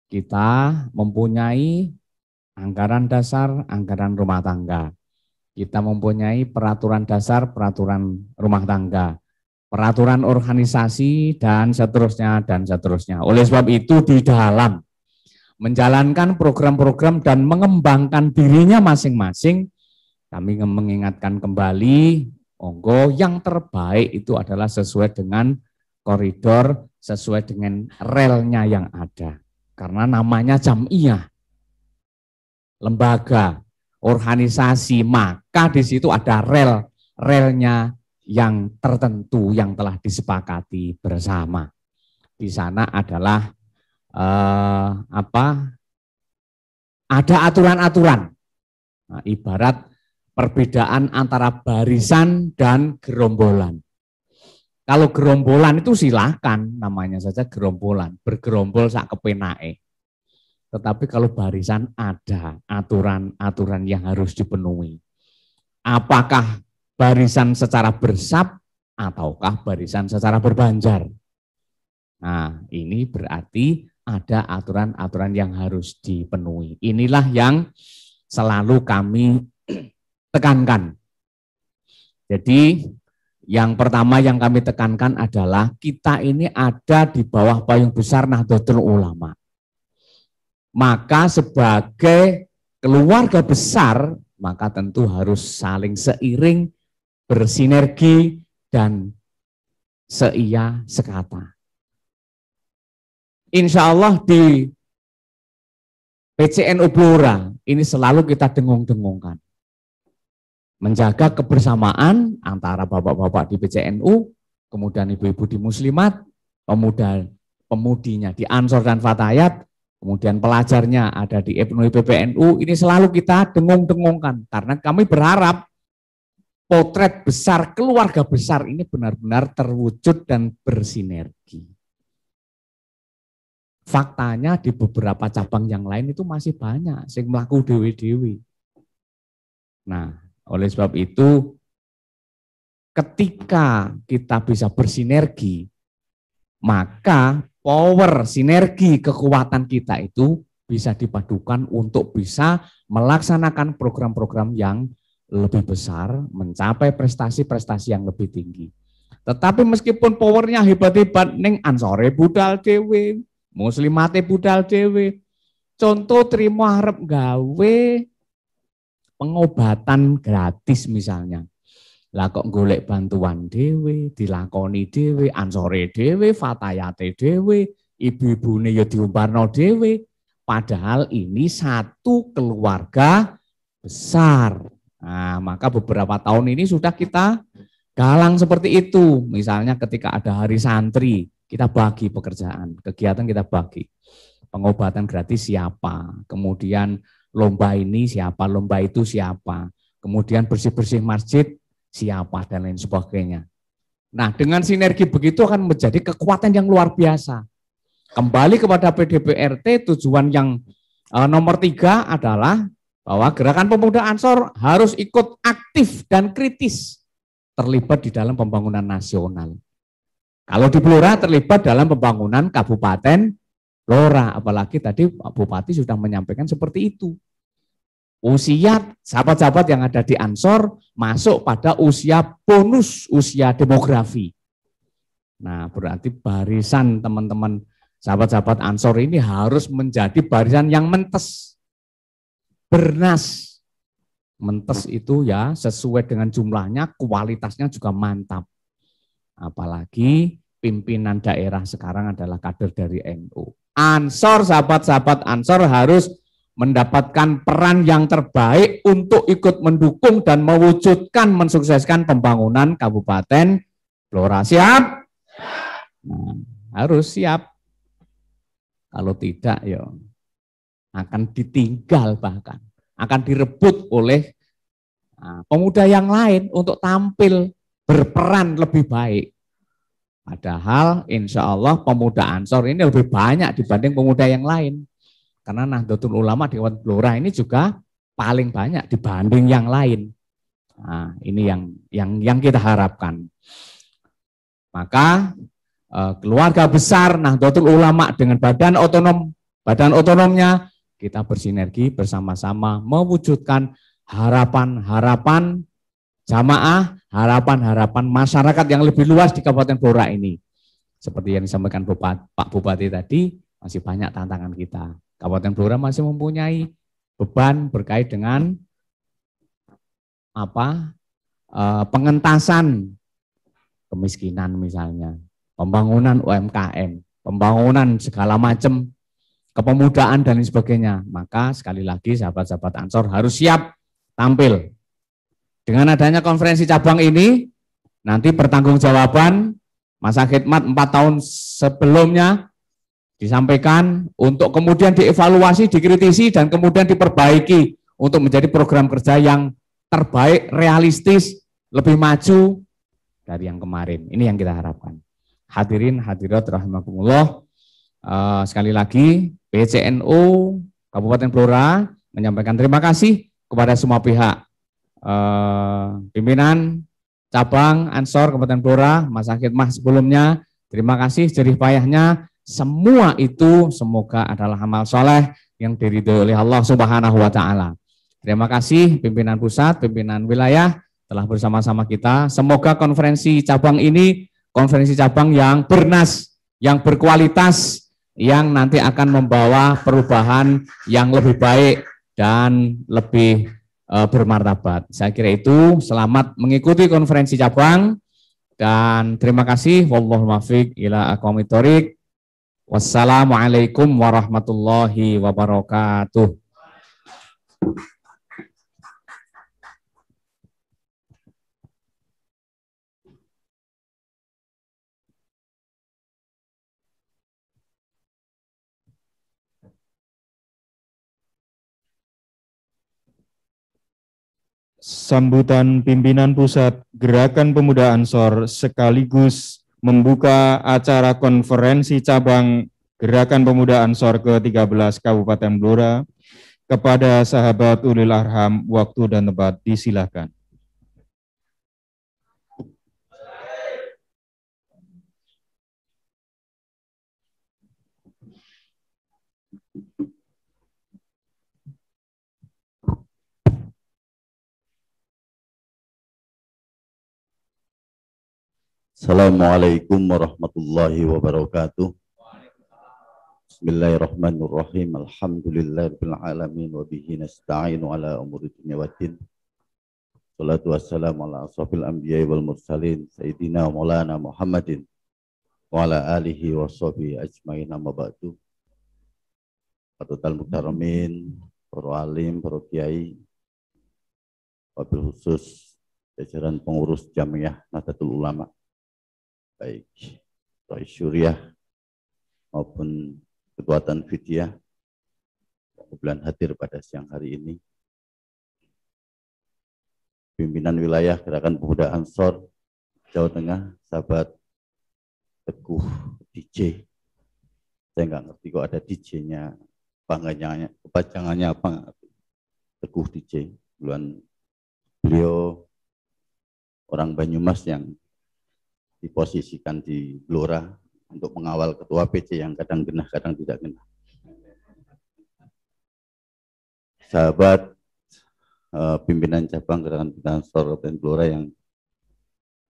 Speaker 5: kita mempunyai anggaran dasar, anggaran rumah tangga. Kita mempunyai peraturan dasar, peraturan rumah tangga, peraturan organisasi, dan seterusnya, dan seterusnya. Oleh sebab itu, di dalam menjalankan program-program dan mengembangkan dirinya masing-masing, kami mengingatkan kembali, monggo yang terbaik itu adalah sesuai dengan koridor sesuai dengan relnya yang ada. Karena namanya jam'iyah, lembaga, organisasi, maka di situ ada relnya yang tertentu yang telah disepakati bersama. Di sana adalah ada aturan-aturan. Nah, ibarat perbedaan antara barisan dan gerombolan. Kalau gerombolan itu silahkan, namanya saja gerombolan, bergerombol sak kepenake. Tetapi kalau barisan ada aturan-aturan yang harus dipenuhi. Apakah barisan secara bersab ataukah barisan secara berbanjar? Nah, ini berarti ada aturan-aturan yang harus dipenuhi. Inilah yang selalu kami tekankan. Jadi, yang pertama yang kami tekankan adalah kita ini ada di bawah payung besar Nahdlatul Ulama. Maka sebagai keluarga besar, maka tentu harus saling seiring, bersinergi, dan seia sekata. Insya Allah di PCNU Blora ini selalu kita dengung-dengungkan. Menjaga kebersamaan antara bapak-bapak di PCNU, kemudian ibu-ibu di Muslimat, pemudinya di Ansor dan Fatayat, kemudian pelajarnya ada di FNUI PBNU, ini selalu kita dengung-dengungkan. Karena kami berharap potret besar, keluarga besar ini benar-benar terwujud dan bersinergi. Faktanya di beberapa cabang yang lain itu masih banyak sing mlaku dewe-dewe. Nah, oleh sebab itu, ketika kita bisa bersinergi, maka power sinergi kekuatan kita itu bisa dipadukan untuk bisa melaksanakan program-program yang lebih besar, mencapai prestasi-prestasi yang lebih tinggi. Tetapi meskipun powernya hebat-hebat, ning ansore budal dewe, muslimate budal dewe, contoh terima arep gawe pengobatan gratis misalnya. Lah kok golek bantuan dewe, dilakoni dewe, ansore dewe, fatayate dewe, ibu-ibune ya diumparno dewe. Padahal ini satu keluarga besar. Nah, maka beberapa tahun ini sudah kita galang seperti itu. Misalnya ketika ada hari santri, kita bagi pekerjaan, kegiatan kita bagi. Pengobatan gratis siapa, kemudian lomba ini siapa, lomba itu siapa, kemudian bersih-bersih masjid siapa, dan lain sebagainya. Nah, dengan sinergi begitu akan menjadi kekuatan yang luar biasa. Kembali kepada PDPRT, tujuan yang nomor 3 adalah bahwa Gerakan Pemuda Ansor harus ikut aktif dan kritis terlibat di dalam pembangunan nasional. Kalau di Blora terlibat dalam pembangunan Kabupaten Blora, apalagi tadi Pak Bupati sudah menyampaikan seperti itu. Usia sahabat-sahabat yang ada di Ansor masuk pada usia bonus, usia demografi. Nah, berarti barisan teman-teman sahabat-sahabat Ansor ini harus menjadi barisan yang mentes, bernas. Mentes itu ya sesuai dengan jumlahnya, kualitasnya juga mantap. Apalagi pimpinan daerah sekarang adalah kader dari NU. Ansor, sahabat-sahabat Ansor harus mendapatkan peran yang terbaik untuk ikut mendukung dan mewujudkan, mensukseskan pembangunan Kabupaten Blora. Siap? Nah, harus siap. Kalau tidak, ya akan ditinggal, bahkan akan direbut oleh pemuda yang lain untuk tampil berperan lebih baik. Padahal insya Allah pemuda Ansor ini lebih banyak dibanding pemuda yang lain. Karena Nahdlatul Ulama di Kabupaten Blora ini juga paling banyak dibanding yang lain. Nah, ini yang kita harapkan. Maka keluarga besar Nahdlatul Ulama dengan badan otonomnya, kita bersinergi bersama-sama mewujudkan harapan-harapan jamaah, harapan-harapan masyarakat yang lebih luas di Kabupaten Blora ini. Seperti yang disampaikan Pak Bupati tadi, masih banyak tantangan kita. Kabupaten Blora masih mempunyai beban berkait dengan pengentasan kemiskinan misalnya, pembangunan UMKM, pembangunan segala macam, kepemudaan dan lain sebagainya. Maka sekali lagi sahabat-sahabat Ansor harus siap tampil. Dengan adanya konferensi cabang ini, nanti pertanggungjawaban masa khidmat 4 tahun sebelumnya disampaikan untuk kemudian dievaluasi, dikritisi, dan kemudian diperbaiki untuk menjadi program kerja yang terbaik, realistis, lebih maju dari yang kemarin. Ini yang kita harapkan. Hadirin hadirat rahimakumullah, sekali lagi PCNU Kabupaten Blora menyampaikan terima kasih kepada semua pihak, pimpinan cabang Ansor Kabupaten Blora, masa khidmat sebelumnya, terima kasih jerih payahnya. Semua itu semoga adalah amal soleh yang diridhoi oleh Allah Subhanahu wa Ta'ala. Terima kasih pimpinan pusat, pimpinan wilayah telah bersama-sama kita. Semoga konferensi cabang ini konferensi cabang yang bernas, yang berkualitas, yang nanti akan membawa perubahan yang lebih baik dan lebih bermartabat. Saya kira itu. Selamat mengikuti konferensi cabang dan terima kasih. Wallahu muwaffiq ila aqwamit thoriq. Wassalamualaikum warahmatullahi wabarakatuh.
Speaker 1: Sambutan pimpinan pusat Gerakan Pemuda Ansor sekaligus membuka acara konferensi cabang Gerakan Pemuda Ansor ke-13 Kabupaten Blora. Kepada sahabat ulil arham, waktu dan tempat disilahkan.
Speaker 6: Assalamualaikum warahmatullahi wabarakatuh. Bismillahirrahmanirrahim. Alhamdulillahirabbil alamin wa bihi nasta'inu ala umuri dunya waddin. Shalatu wassalamu ala asrofil anbiya'i wal mursalin sayyidina wa maulana Muhammadin wa ala alihi wa sahbihi ajmain, amma ba'du. Fatul muktaramin, para alim, para kiai, wabil khusus jajaran pengurus Jamiah Nahdlatul Ulama, baik Rais Syuriah maupun Ketua Tanfidiyah kebetulan hadir pada siang hari ini. Pimpinan wilayah Gerakan Pemuda Ansor Jawa Tengah, sahabat Teguh DJ. Saya nggak ngerti kok ada DJ-nya, kepanjangannya apa? Teguh DJ. Beliau orang Banyumas yang diposisikan di Blora untuk mengawal ketua PC yang kadang genah, kadang tidak genah. Sahabat pimpinan cabang Gerakan Pemuda Ansor Kabupaten Blora yang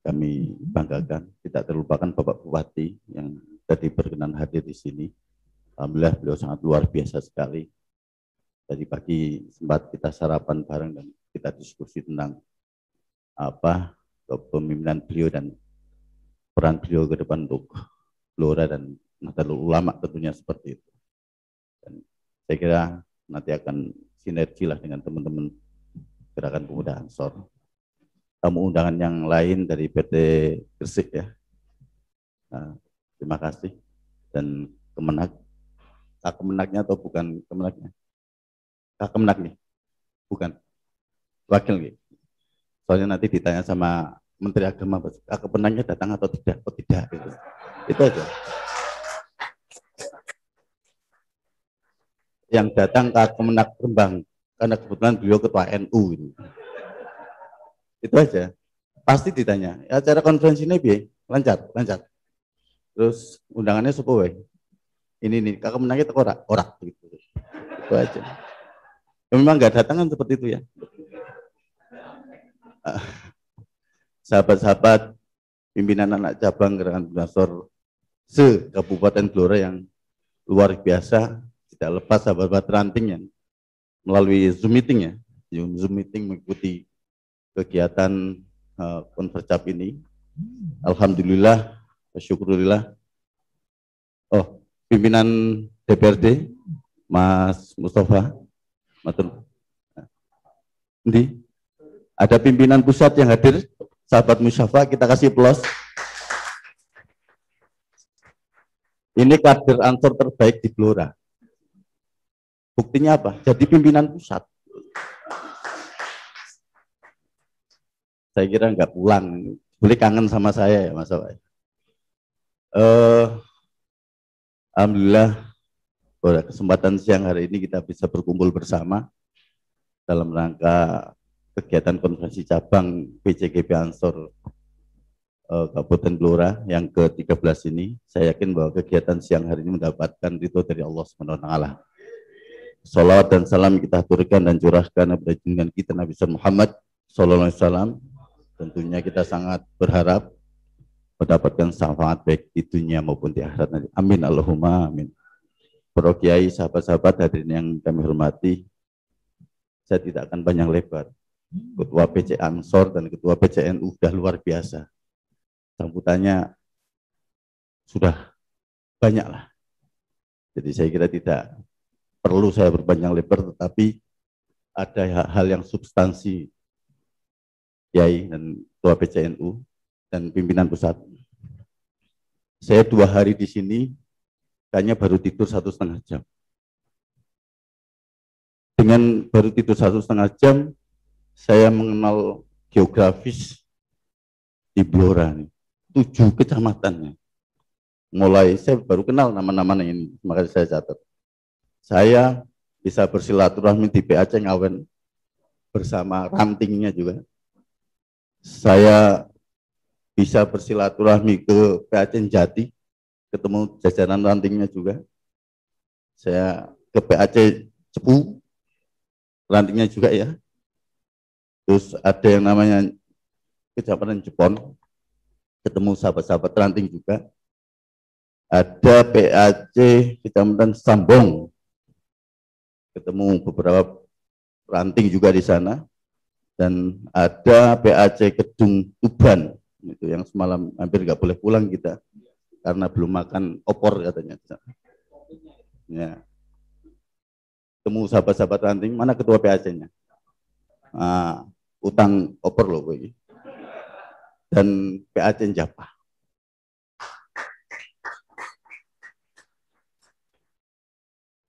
Speaker 6: kami banggakan, tidak terlupakan Bapak Bupati yang tadi berkenan hadir di sini. Alhamdulillah beliau sangat luar biasa sekali. Tadi pagi sempat kita sarapan bareng dan kita diskusi tentang apa kepemimpinan beliau dan peran beliau ke depan untuk Blora dan Nahdlatul Ulama tentunya seperti itu. Dan saya kira nanti akan sinergi lah dengan teman-teman Gerakan Pemuda Ansor. Tamu undangan yang lain dari PT Gresik ya. Nah, terima kasih. Dan Kemenak, Kemenaknya atau bukan Kemenaknya? Kemenak nih, bukan. Wakil nih. Soalnya nanti ditanya sama Menteri Agama, Kemenaknya datang atau tidak? Oh tidak. Gitu. Itu aja. Yang datang ke Kemenak Rembang, karena kebetulan beliau ketua NU. Gitu. Itu aja. Pasti ditanya. Ya, acara konferensi ini lancar. Terus undangannya sepuh. Ini nih, kakak menangnya orak gitu. Itu aja. Ya, memang nggak datang kan seperti itu ya. Sahabat-sahabat pimpinan anak cabang Gerakan Pemuda Ansor se-Kabupaten Blora yang luar biasa, tidak lepas sahabat-sahabat ranting yang melalui Zoom meeting ya, Zoom meeting mengikuti kegiatan Konfercap ini. Alhamdulillah Syukurillah. Oh, pimpinan DPRD, Mas Mustafa. Matur. Ndi? Ada pimpinan pusat yang hadir, sahabat Musyafa, kita kasih aplaus. Ini kader Ansor terbaik di Blora. Buktinya apa? Jadi pimpinan pusat. Saya kira nggak pulang, boleh kangen sama saya ya Mas Awai. Alhamdulillah pada kesempatan siang hari ini kita bisa berkumpul bersama dalam rangka kegiatan konferensi cabang PCGP Ansor Kabupaten Blora yang ke-13 ini. Saya yakin bahwa kegiatan siang hari ini mendapatkan ridho dari Allah SWT. Salawat dan salam kita aturkan dan curahkan kepada junjungan kita Nabi Muhammad SAW. Tentunya kita sangat berharap mendapatkan syafaat baik di dunia maupun di akhirat nanti. Amin Allahumma amin. Para kiai, sahabat-sahabat hadirin yang kami hormati, saya tidak akan panjang lebar. Ketua PC Ansor dan Ketua PCNU sudah luar biasa. Sambutannya sudah banyak lah. Jadi saya kira tidak perlu saya berpanjang lebar, tetapi ada hal yang substansi Kiai dan Ketua PCNU dan pimpinan pusat. Saya 2 hari di sini, kayaknya baru tidur 1,5 jam. Dengan baru tidur 1,5 jam, saya mengenal geografis di Blora nih, 7 kecamatannya. Mulai saya baru kenal nama-nama ini, makanya saya catat. Saya bisa bersilaturahmi di PAC Ngawen bersama rantingnya juga. Saya bisa bersilaturahmi ke PAC Jati, ketemu jajaran rantingnya juga. Saya ke PAC Cepu, rantingnya juga ya. Terus ada yang namanya Kecamatan Jepon, ketemu sahabat-sahabat ranting juga. Ada PAC Kecamatan Sambong, ketemu beberapa ranting juga di sana. Dan ada PAC Kedung Tuban, itu yang semalam hampir nggak boleh pulang kita karena belum makan opor katanya. Ya. Temu sahabat-sahabat ranting, mana ketua PAC-nya? Nah, utang opor loh ini. Dan PAC Japa.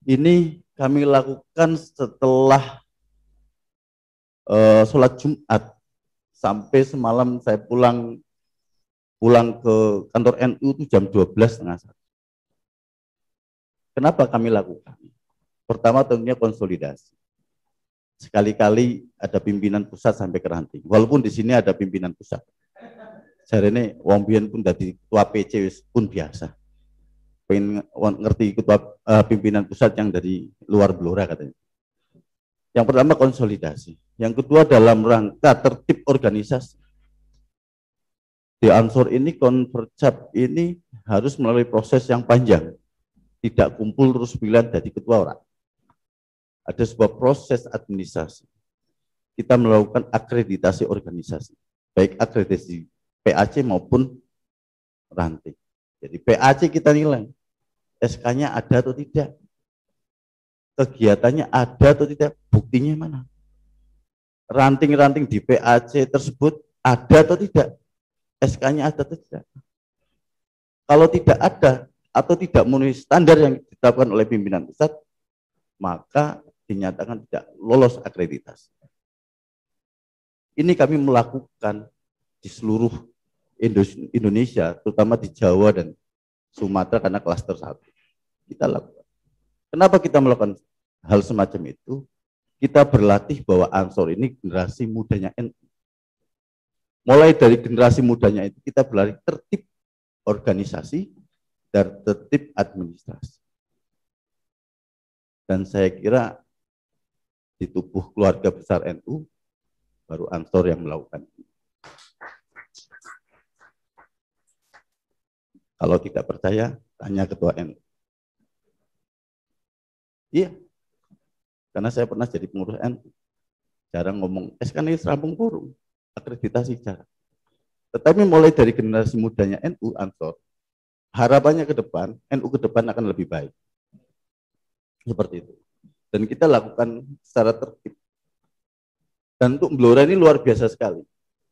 Speaker 6: Ini kami lakukan setelah sholat Jumat sampai semalam saya pulang ke kantor NU itu jam 12:30. Kenapa kami lakukan? Pertama tentunya konsolidasi. Sekali-kali ada pimpinan pusat sampai ke ranting. Walaupun di sini ada pimpinan pusat. Saya ini wong biyen pun dari ketua PC pun biasa. Pengen ngerti ketua pimpinan pusat yang dari luar Blora katanya. Yang pertama konsolidasi. Yang kedua dalam rangka tertib organisasi. Di Ansor ini konvercap ini harus melalui proses yang panjang. Tidak kumpul terus pilihan dari ketua orang. Ada sebuah proses administrasi. Kita melakukan akreditasi organisasi. Baik akreditasi PAC maupun ranting. Jadi PAC kita nilai. SK-nya ada atau tidak. Kegiatannya ada atau tidak. Buktinya mana. Ranting-ranting di PAC tersebut ada atau tidak. SK-nya ada atau tidak. Kalau tidak ada atau tidak memenuhi standar yang ditetapkan oleh pimpinan pusat, maka dinyatakan tidak lolos akreditasi. Ini kami melakukan di seluruh Indonesia, terutama di Jawa dan Sumatera karena klaster 1. Kita lakukan. Kenapa kita melakukan hal semacam itu? Kita berlatih bahwa Ansor ini generasi mudanya NU. Mulai dari generasi mudanya itu kita berlatih tertib organisasi dan tertib administrasi. Dan saya kira di tubuh keluarga besar NU baru Ansor yang melakukan ini. Kalau tidak percaya, tanya ketua NU. Iya, karena saya pernah jadi pengurus NU. Jarang ngomong, SK ini serampung forum, akreditasi jarang. Tetapi mulai dari generasi mudanya NU Ansor, harapannya ke depan, NU ke depan akan lebih baik. Seperti itu. Dan kita lakukan secara tertib. Dan untuk Blora ini luar biasa sekali.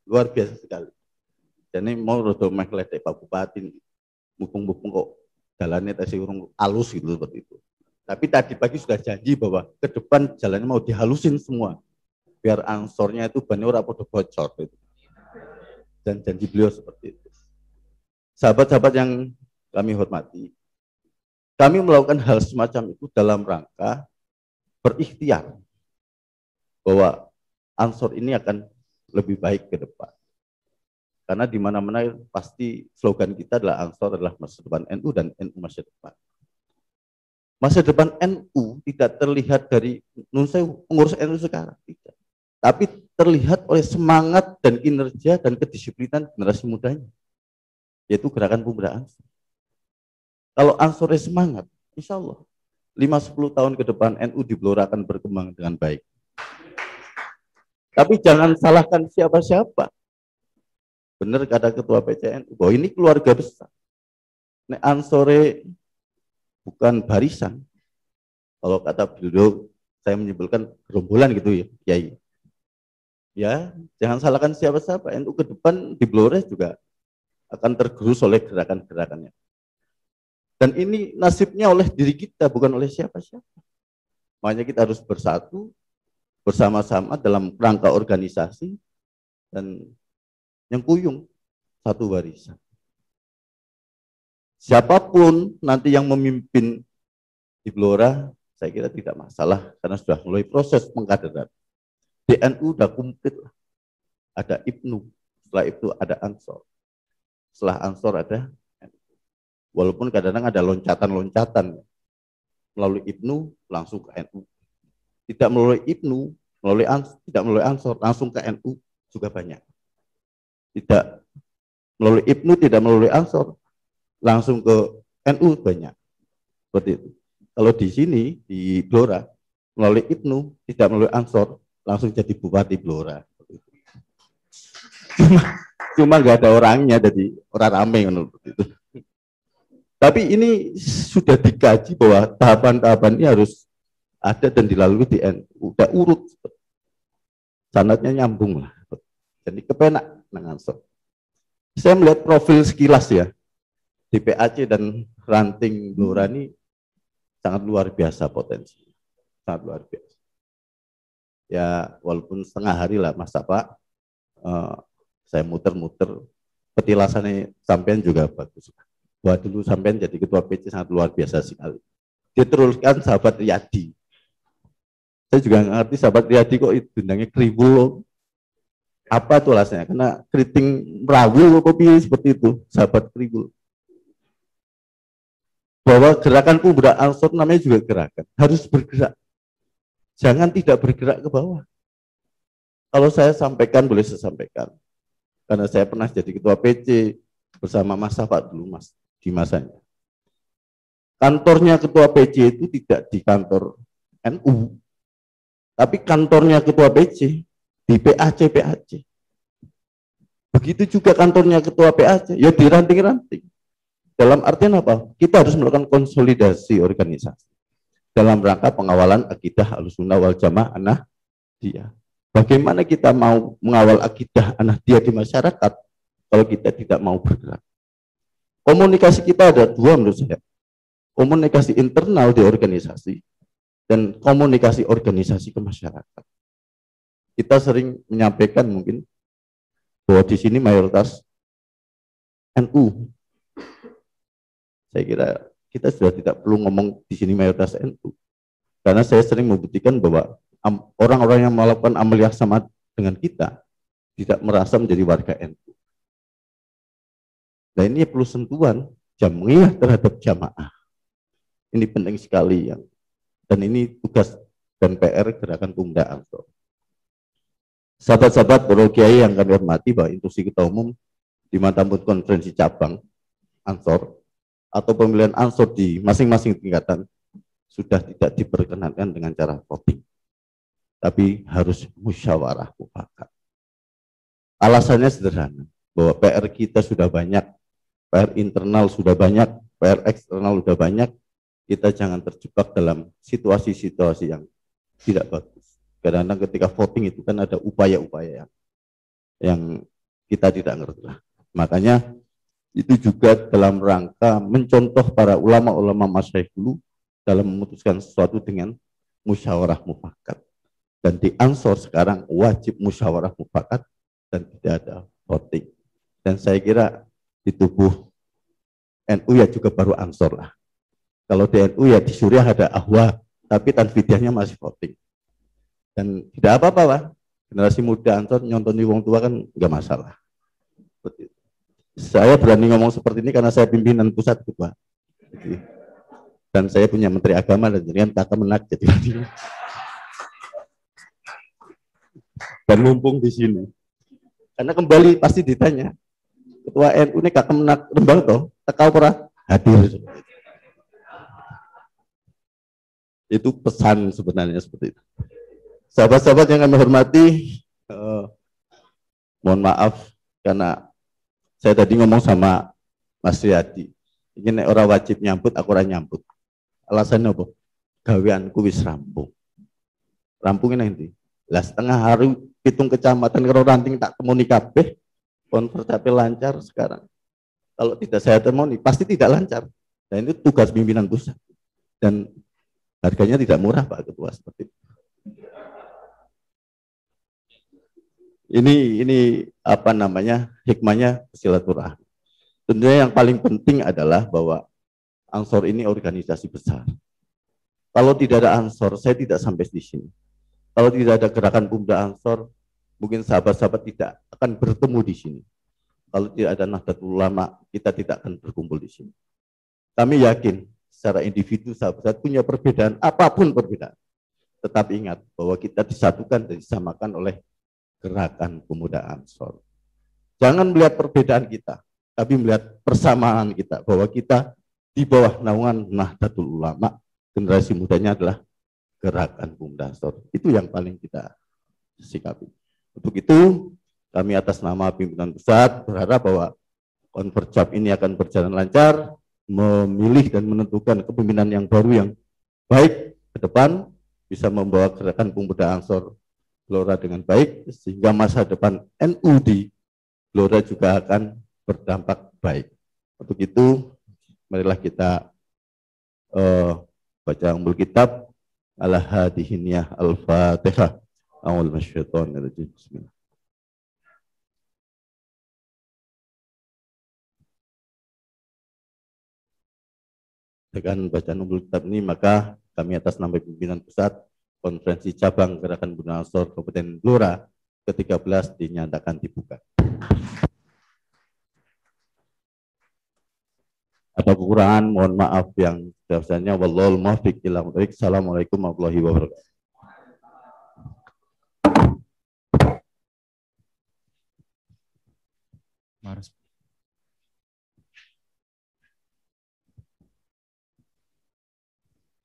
Speaker 6: Luar biasa sekali. Jadi mau rodo meh ledek Pak Bupati, mumpung-mumpung kok jalannya tadi urung halus gitu seperti itu. Tapi tadi pagi sudah janji bahwa ke depan jalannya mau dihalusin semua. Biar ansornya itu bannya ora podo bocor gitu. Dan janji beliau seperti itu. Sahabat-sahabat yang kami hormati, kami melakukan hal semacam itu dalam rangka berikhtiar bahwa ansor ini akan lebih baik ke depan. Karena di mana-mana pasti slogan kita adalah ansor adalah masa depan NU dan NU masa depan. Masa depan NU tidak terlihat dari pengurus NU sekarang, tidak. Tapi terlihat oleh semangat dan kinerja dan kedisiplinan generasi mudanya, yaitu Gerakan Pemuda Ansor. Kalau Ansornya semangat, insya Allah 5-10 tahun ke depan NU di Blora akan berkembang dengan baik. Tapi jangan salahkan siapa-siapa. Benar kata Ketua PCNU, bahwa ini keluarga besar. Nek Ansore bukan barisan. Kalau kata beliau, saya menyebutkan gerombolan gitu ya, Kiai. Ya, jangan salahkan siapa-siapa. NU ke depan di Blora juga akan tergerus oleh gerakan-gerakannya. Dan ini nasibnya oleh diri kita, bukan oleh siapa-siapa. Makanya kita harus bersatu, bersama-sama dalam rangka organisasi, dan yang kuyung, satu barisan. Siapapun nanti yang memimpin di Blora, saya kira tidak masalah, karena sudah mulai proses pengkaderan. Di NU sudah komplit, ada Ibnu, setelah itu ada Ansor. Setelah Ansor ada NU. Walaupun kadang-kadang ada loncatan-loncatan, melalui Ibnu langsung ke NU. Tidak melalui Ibnu, tidak melalui Ansor, langsung ke NU juga banyak. Tidak melalui Ibnu, tidak melalui Ansor, langsung ke NU banyak. Seperti itu. Kalau di sini, di Blora, melalui Ibnu, tidak melalui Ansor, langsung jadi Bupati Blora. Cuma nggak ada orangnya, jadi orang rame menurut itu. Tapi ini sudah dikaji bahwa tahapan-tahapan ini harus ada dan dilalui di NU. Udah urut, sanadnya nyambung lah. Jadi kepenak nang Ansor. Saya melihat profil sekilas ya, di PAC dan ranting Blora ini sangat luar biasa potensi, sangat luar biasa. Ya walaupun setengah hari lah Mas Pak, saya muter-muter, petilasannya sampean juga bagus. Wah dulu sampean jadi ketua PC sangat luar biasa sekali. Diteruskan sahabat Riyadi. Saya juga nggak ngerti sahabat Riyadi kok itu undangnya Kriwul. Apa tuh alasannya? Karena keriting merawul kopi seperti itu, sahabat Kriwul. Bahwa gerakan Pemuda Ansor namanya juga gerakan, harus bergerak. Jangan tidak bergerak ke bawah. Kalau saya sampaikan, boleh saya sampaikan. Karena saya pernah jadi ketua PC bersama Mas Safat dulu, Mas, di masanya. Kantornya ketua PC itu tidak di kantor NU, tapi kantornya ketua PC di PAC. Begitu juga kantornya ketua PAC, ya di ranting-ranting. Dalam artian apa? Kita harus melakukan konsolidasi organisasi dalam rangka pengawalan akidah Ahlussunnah wal Jamaah Nahdiyah. Bagaimana kita mau mengawal akidah Nahdiyah di masyarakat kalau kita tidak mau bergerak? Komunikasi kita ada dua menurut saya. Komunikasi internal di organisasi dan komunikasi organisasi ke masyarakat. Kita sering menyampaikan mungkin bahwa di sini mayoritas NU. Saya kira kita sudah tidak perlu ngomong di sini mayoritas NU. Karena saya sering membuktikan bahwa orang-orang yang melakukan amal yang sama dengan kita tidak merasa menjadi warga NU. Nah ini perlu sentuhan jamiah terhadap jamaah. Ini penting sekali ya. Dan ini tugas dan PR Gerakan Pemuda Ansor. Sahabat-sahabat para kiai yang kami hormati, bahwa instruksi ketua umum di manapun konferensi cabang Ansor atau pemilihan Ansor di masing-masing tingkatan sudah tidak diperkenankan dengan cara voting, tapi harus musyawarah mufakat. Alasannya sederhana, bahwa PR kita sudah banyak PR internal sudah banyak, PR eksternal sudah banyak, kita jangan terjebak dalam situasi-situasi yang tidak bagus. Karena ketika voting itu kan ada upaya-upaya yang kita tidak ngerti lah. Makanya itu juga dalam rangka mencontoh para ulama-ulama masyayikh dulu dalam memutuskan sesuatu dengan musyawarah mufakat. Dan di Ansor sekarang wajib musyawarah mufakat dan tidak ada voting. Dan saya kira di tubuh NU ya juga baru Ansor lah. Kalau di NU ya di Suriah ada Ahwa, tapi tanfidiyahnya masih voting. Dan tidak apa-apa Pak, generasi muda Ansor nyontoni wong tua kan nggak masalah. Saya berani ngomong seperti ini karena saya pimpinan pusat Pak. Dan saya punya menteri agama dan jaringan kakak menak jadi. Dan mumpung di sini. Karena kembali pasti ditanya, ketua NU ini kakak menak Rembang toh, tekau pernah hadir. Itu pesan sebenarnya seperti itu. Sahabat-sahabat yang kami hormati, mohon maaf karena saya tadi ngomong sama Mas Riyadi, ini orang wajib nyambut, aku orang nyambut. Alasannya apa? Gaweanku wis rampung. Rampungnya nanti. Lah setengah hari hitung kecamatan karo ranting tak temuni kabeh, konver capek lancar sekarang. Kalau tidak saya temuni pasti tidak lancar. Dan itu tugas pimpinan pusat. Dan harganya tidak murah Pak Ketua seperti itu. Ini apa namanya hikmahnya silaturahmi. Tentunya yang paling penting adalah bahwa Ansor ini organisasi besar. Kalau tidak ada Ansor, saya tidak sampai di sini. Kalau tidak ada gerakan pemuda Ansor, mungkin sahabat-sahabat tidak akan bertemu di sini. Kalau tidak ada Nahdlatul Ulama, kita tidak akan berkumpul di sini. Kami yakin secara individu sahabat-sahabat punya perbedaan, apapun perbedaan. Tetapi ingat bahwa kita disatukan dan disamakan oleh gerakan pemuda Ansor. Jangan melihat perbedaan kita, tapi melihat persamaan kita, bahwa kita di bawah naungan Nahdlatul Ulama, generasi mudanya adalah gerakan pemuda Ansor. Itu yang paling kita sikapi. Untuk itu, kami atas nama pimpinan pusat berharap bahwa Konverjab ini akan berjalan lancar, memilih dan menentukan kepemimpinan yang baru yang baik ke depan, bisa membawa gerakan pemuda Ansor Blora dengan baik, sehingga masa depan NU di Blora juga akan berdampak baik. Untuk itu, marilah kita baca ummul kitab ala hadihiniyah al-fatihah. A'udzu minasyaitonir rajim. Bismillah. Dengan bacaan ummul kitab ini, maka kami atas nama pimpinan pusat Konferensi Cabang Gerakan Pemuda Ansor Kabupaten Blora ke-13 dinyatakan dibuka. Ada kekurangan, mohon maaf yang sebesarnya. Wallahul muwaffiq ila aqwamit thoriq. Assalamualaikum warahmatullahi wabarakatuh.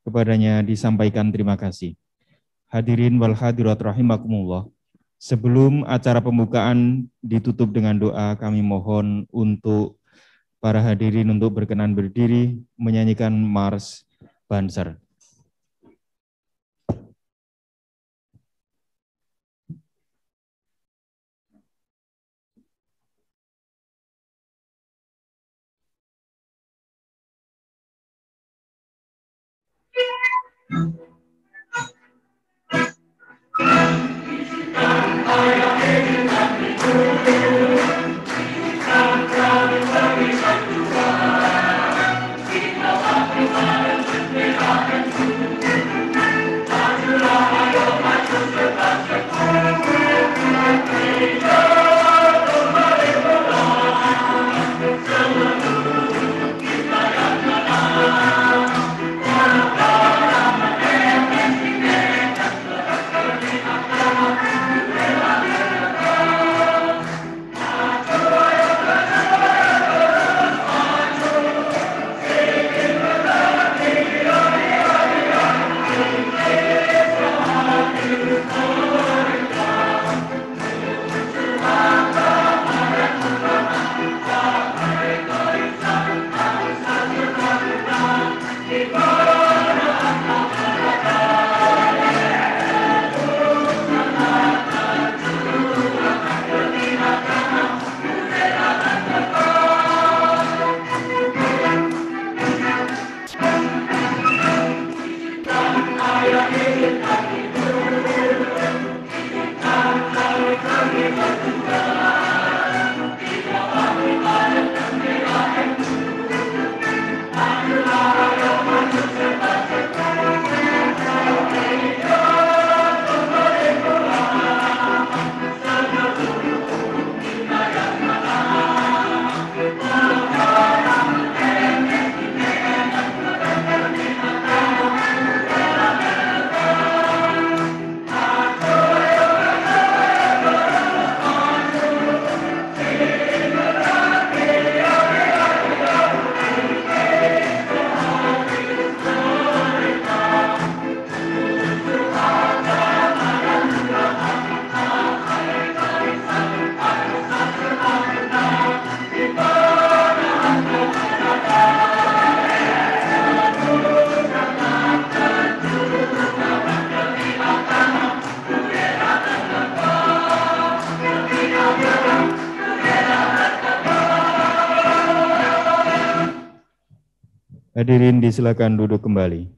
Speaker 1: Kepadanya disampaikan terima kasih. Hadirin wal hadirat rahimakumullah. Sebelum acara pembukaan ditutup dengan doa, kami mohon untuk para hadirin untuk berkenan berdiri menyanyikan Mars Banser. Hadirin disilakan duduk kembali.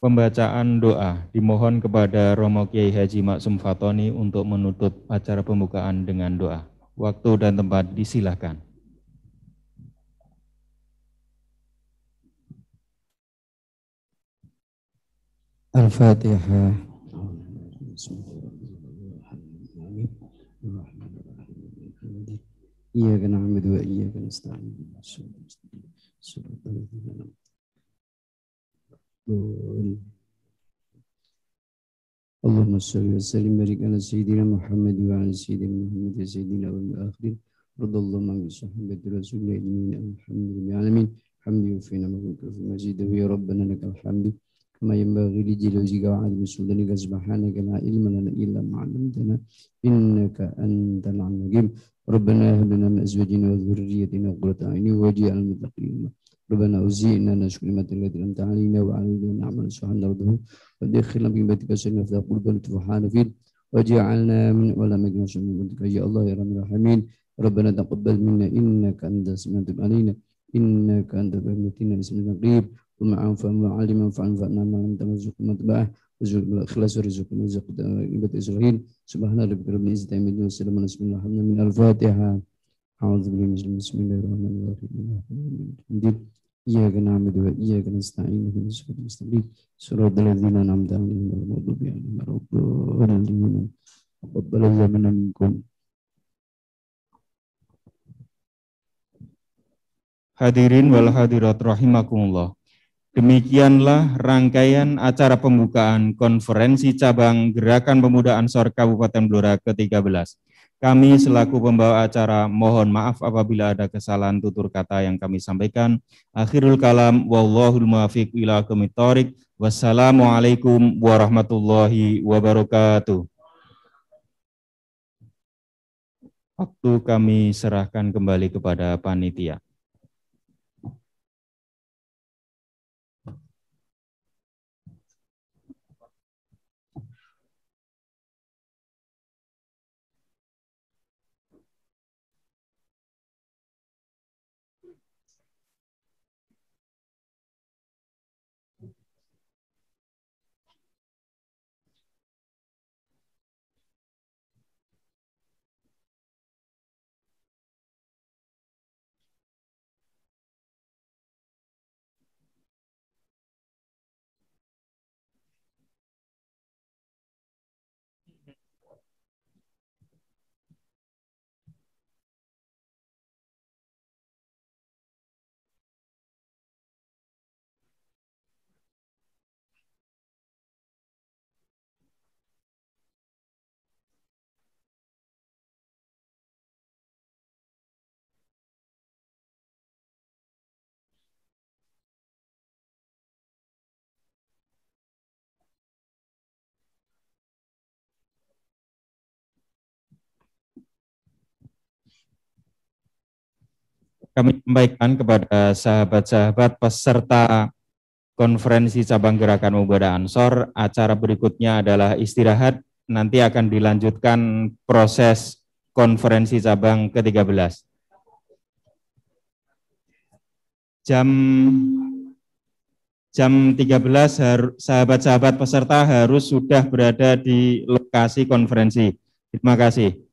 Speaker 1: Pembacaan doa dimohon kepada Romo Kiai Haji Maksum Fatoni untuk menutup acara pembukaan dengan doa. Waktu dan tempat disilakan.
Speaker 7: Al-Fatihah. Iyyaka na'budu wa iyyaka nasta'in. Allahumma shalli wa sallim barik ala sayyidina Muhammad wa ala sayyidina Muhammad wa sayyidina wal akhirin. Radallahu an sahabati rasulillah alhamdulillahi alamin. Hamdu fina mabruka fi majidahu ya rabbana lakal hamdu kama yanbaghi li jalali wa azimi sultanika subhanaka la ilma lana illa ma 'allamtana innaka antal alimul hakim. Rabbana hab lana min azwajina wa dhurriyyatina qurrata a'yun waj'alna lil muttaqin. Rabbana uzi'na nashkur ni'matal lati an'amta 'alaina wa 'ala walidina na'mal salihan narduhu wa adkhilna fi batika sanna fi qulubina tufahana fil waj'alna min ulamika sunnatika ya Allah ya rahman rahimin. Rabbana taqabbal minna innaka antas samiul 'alim innaka antal mutina bismillahir rahmanir rahim wa 'aliman fa'anfa'na ma lam tamzuq matba'ah wazul ikhlas rizqna rizqna ibad israil subhana rabbika rabbil izzati amma yasifun wa salamun alal mursalin al-fatihah. A'udzu billahi bismillahirrahmanirrahim. Iyyaka na'budu wa iyyaka nasta'in ihdinas siratal mustaqim siratal ladzina an'amta 'alaihim ghairil maghdubi 'alaihim waladdallin. Taqabbal minkum.
Speaker 1: Hadirin wal hadirat rahimakumullah. Demikianlah rangkaian acara pembukaan konferensi cabang Gerakan Pemuda Ansor Kabupaten Blora ke-13. Kami selaku pembawa acara mohon maaf apabila ada kesalahan tutur kata yang kami sampaikan. Akhirul kalam wallahul muwaffiq ila aqwamit thoriq. Wassalamualaikum warahmatullahi wabarakatuh. Waktu kami serahkan kembali kepada panitia. Kami sampaikan kepada sahabat-sahabat peserta konferensi cabang Gerakan Pemuda Ansor, acara berikutnya adalah istirahat, nanti akan dilanjutkan proses konferensi cabang ke-13. Jam 13 sahabat-sahabat peserta harus sudah berada di lokasi konferensi. Terima kasih.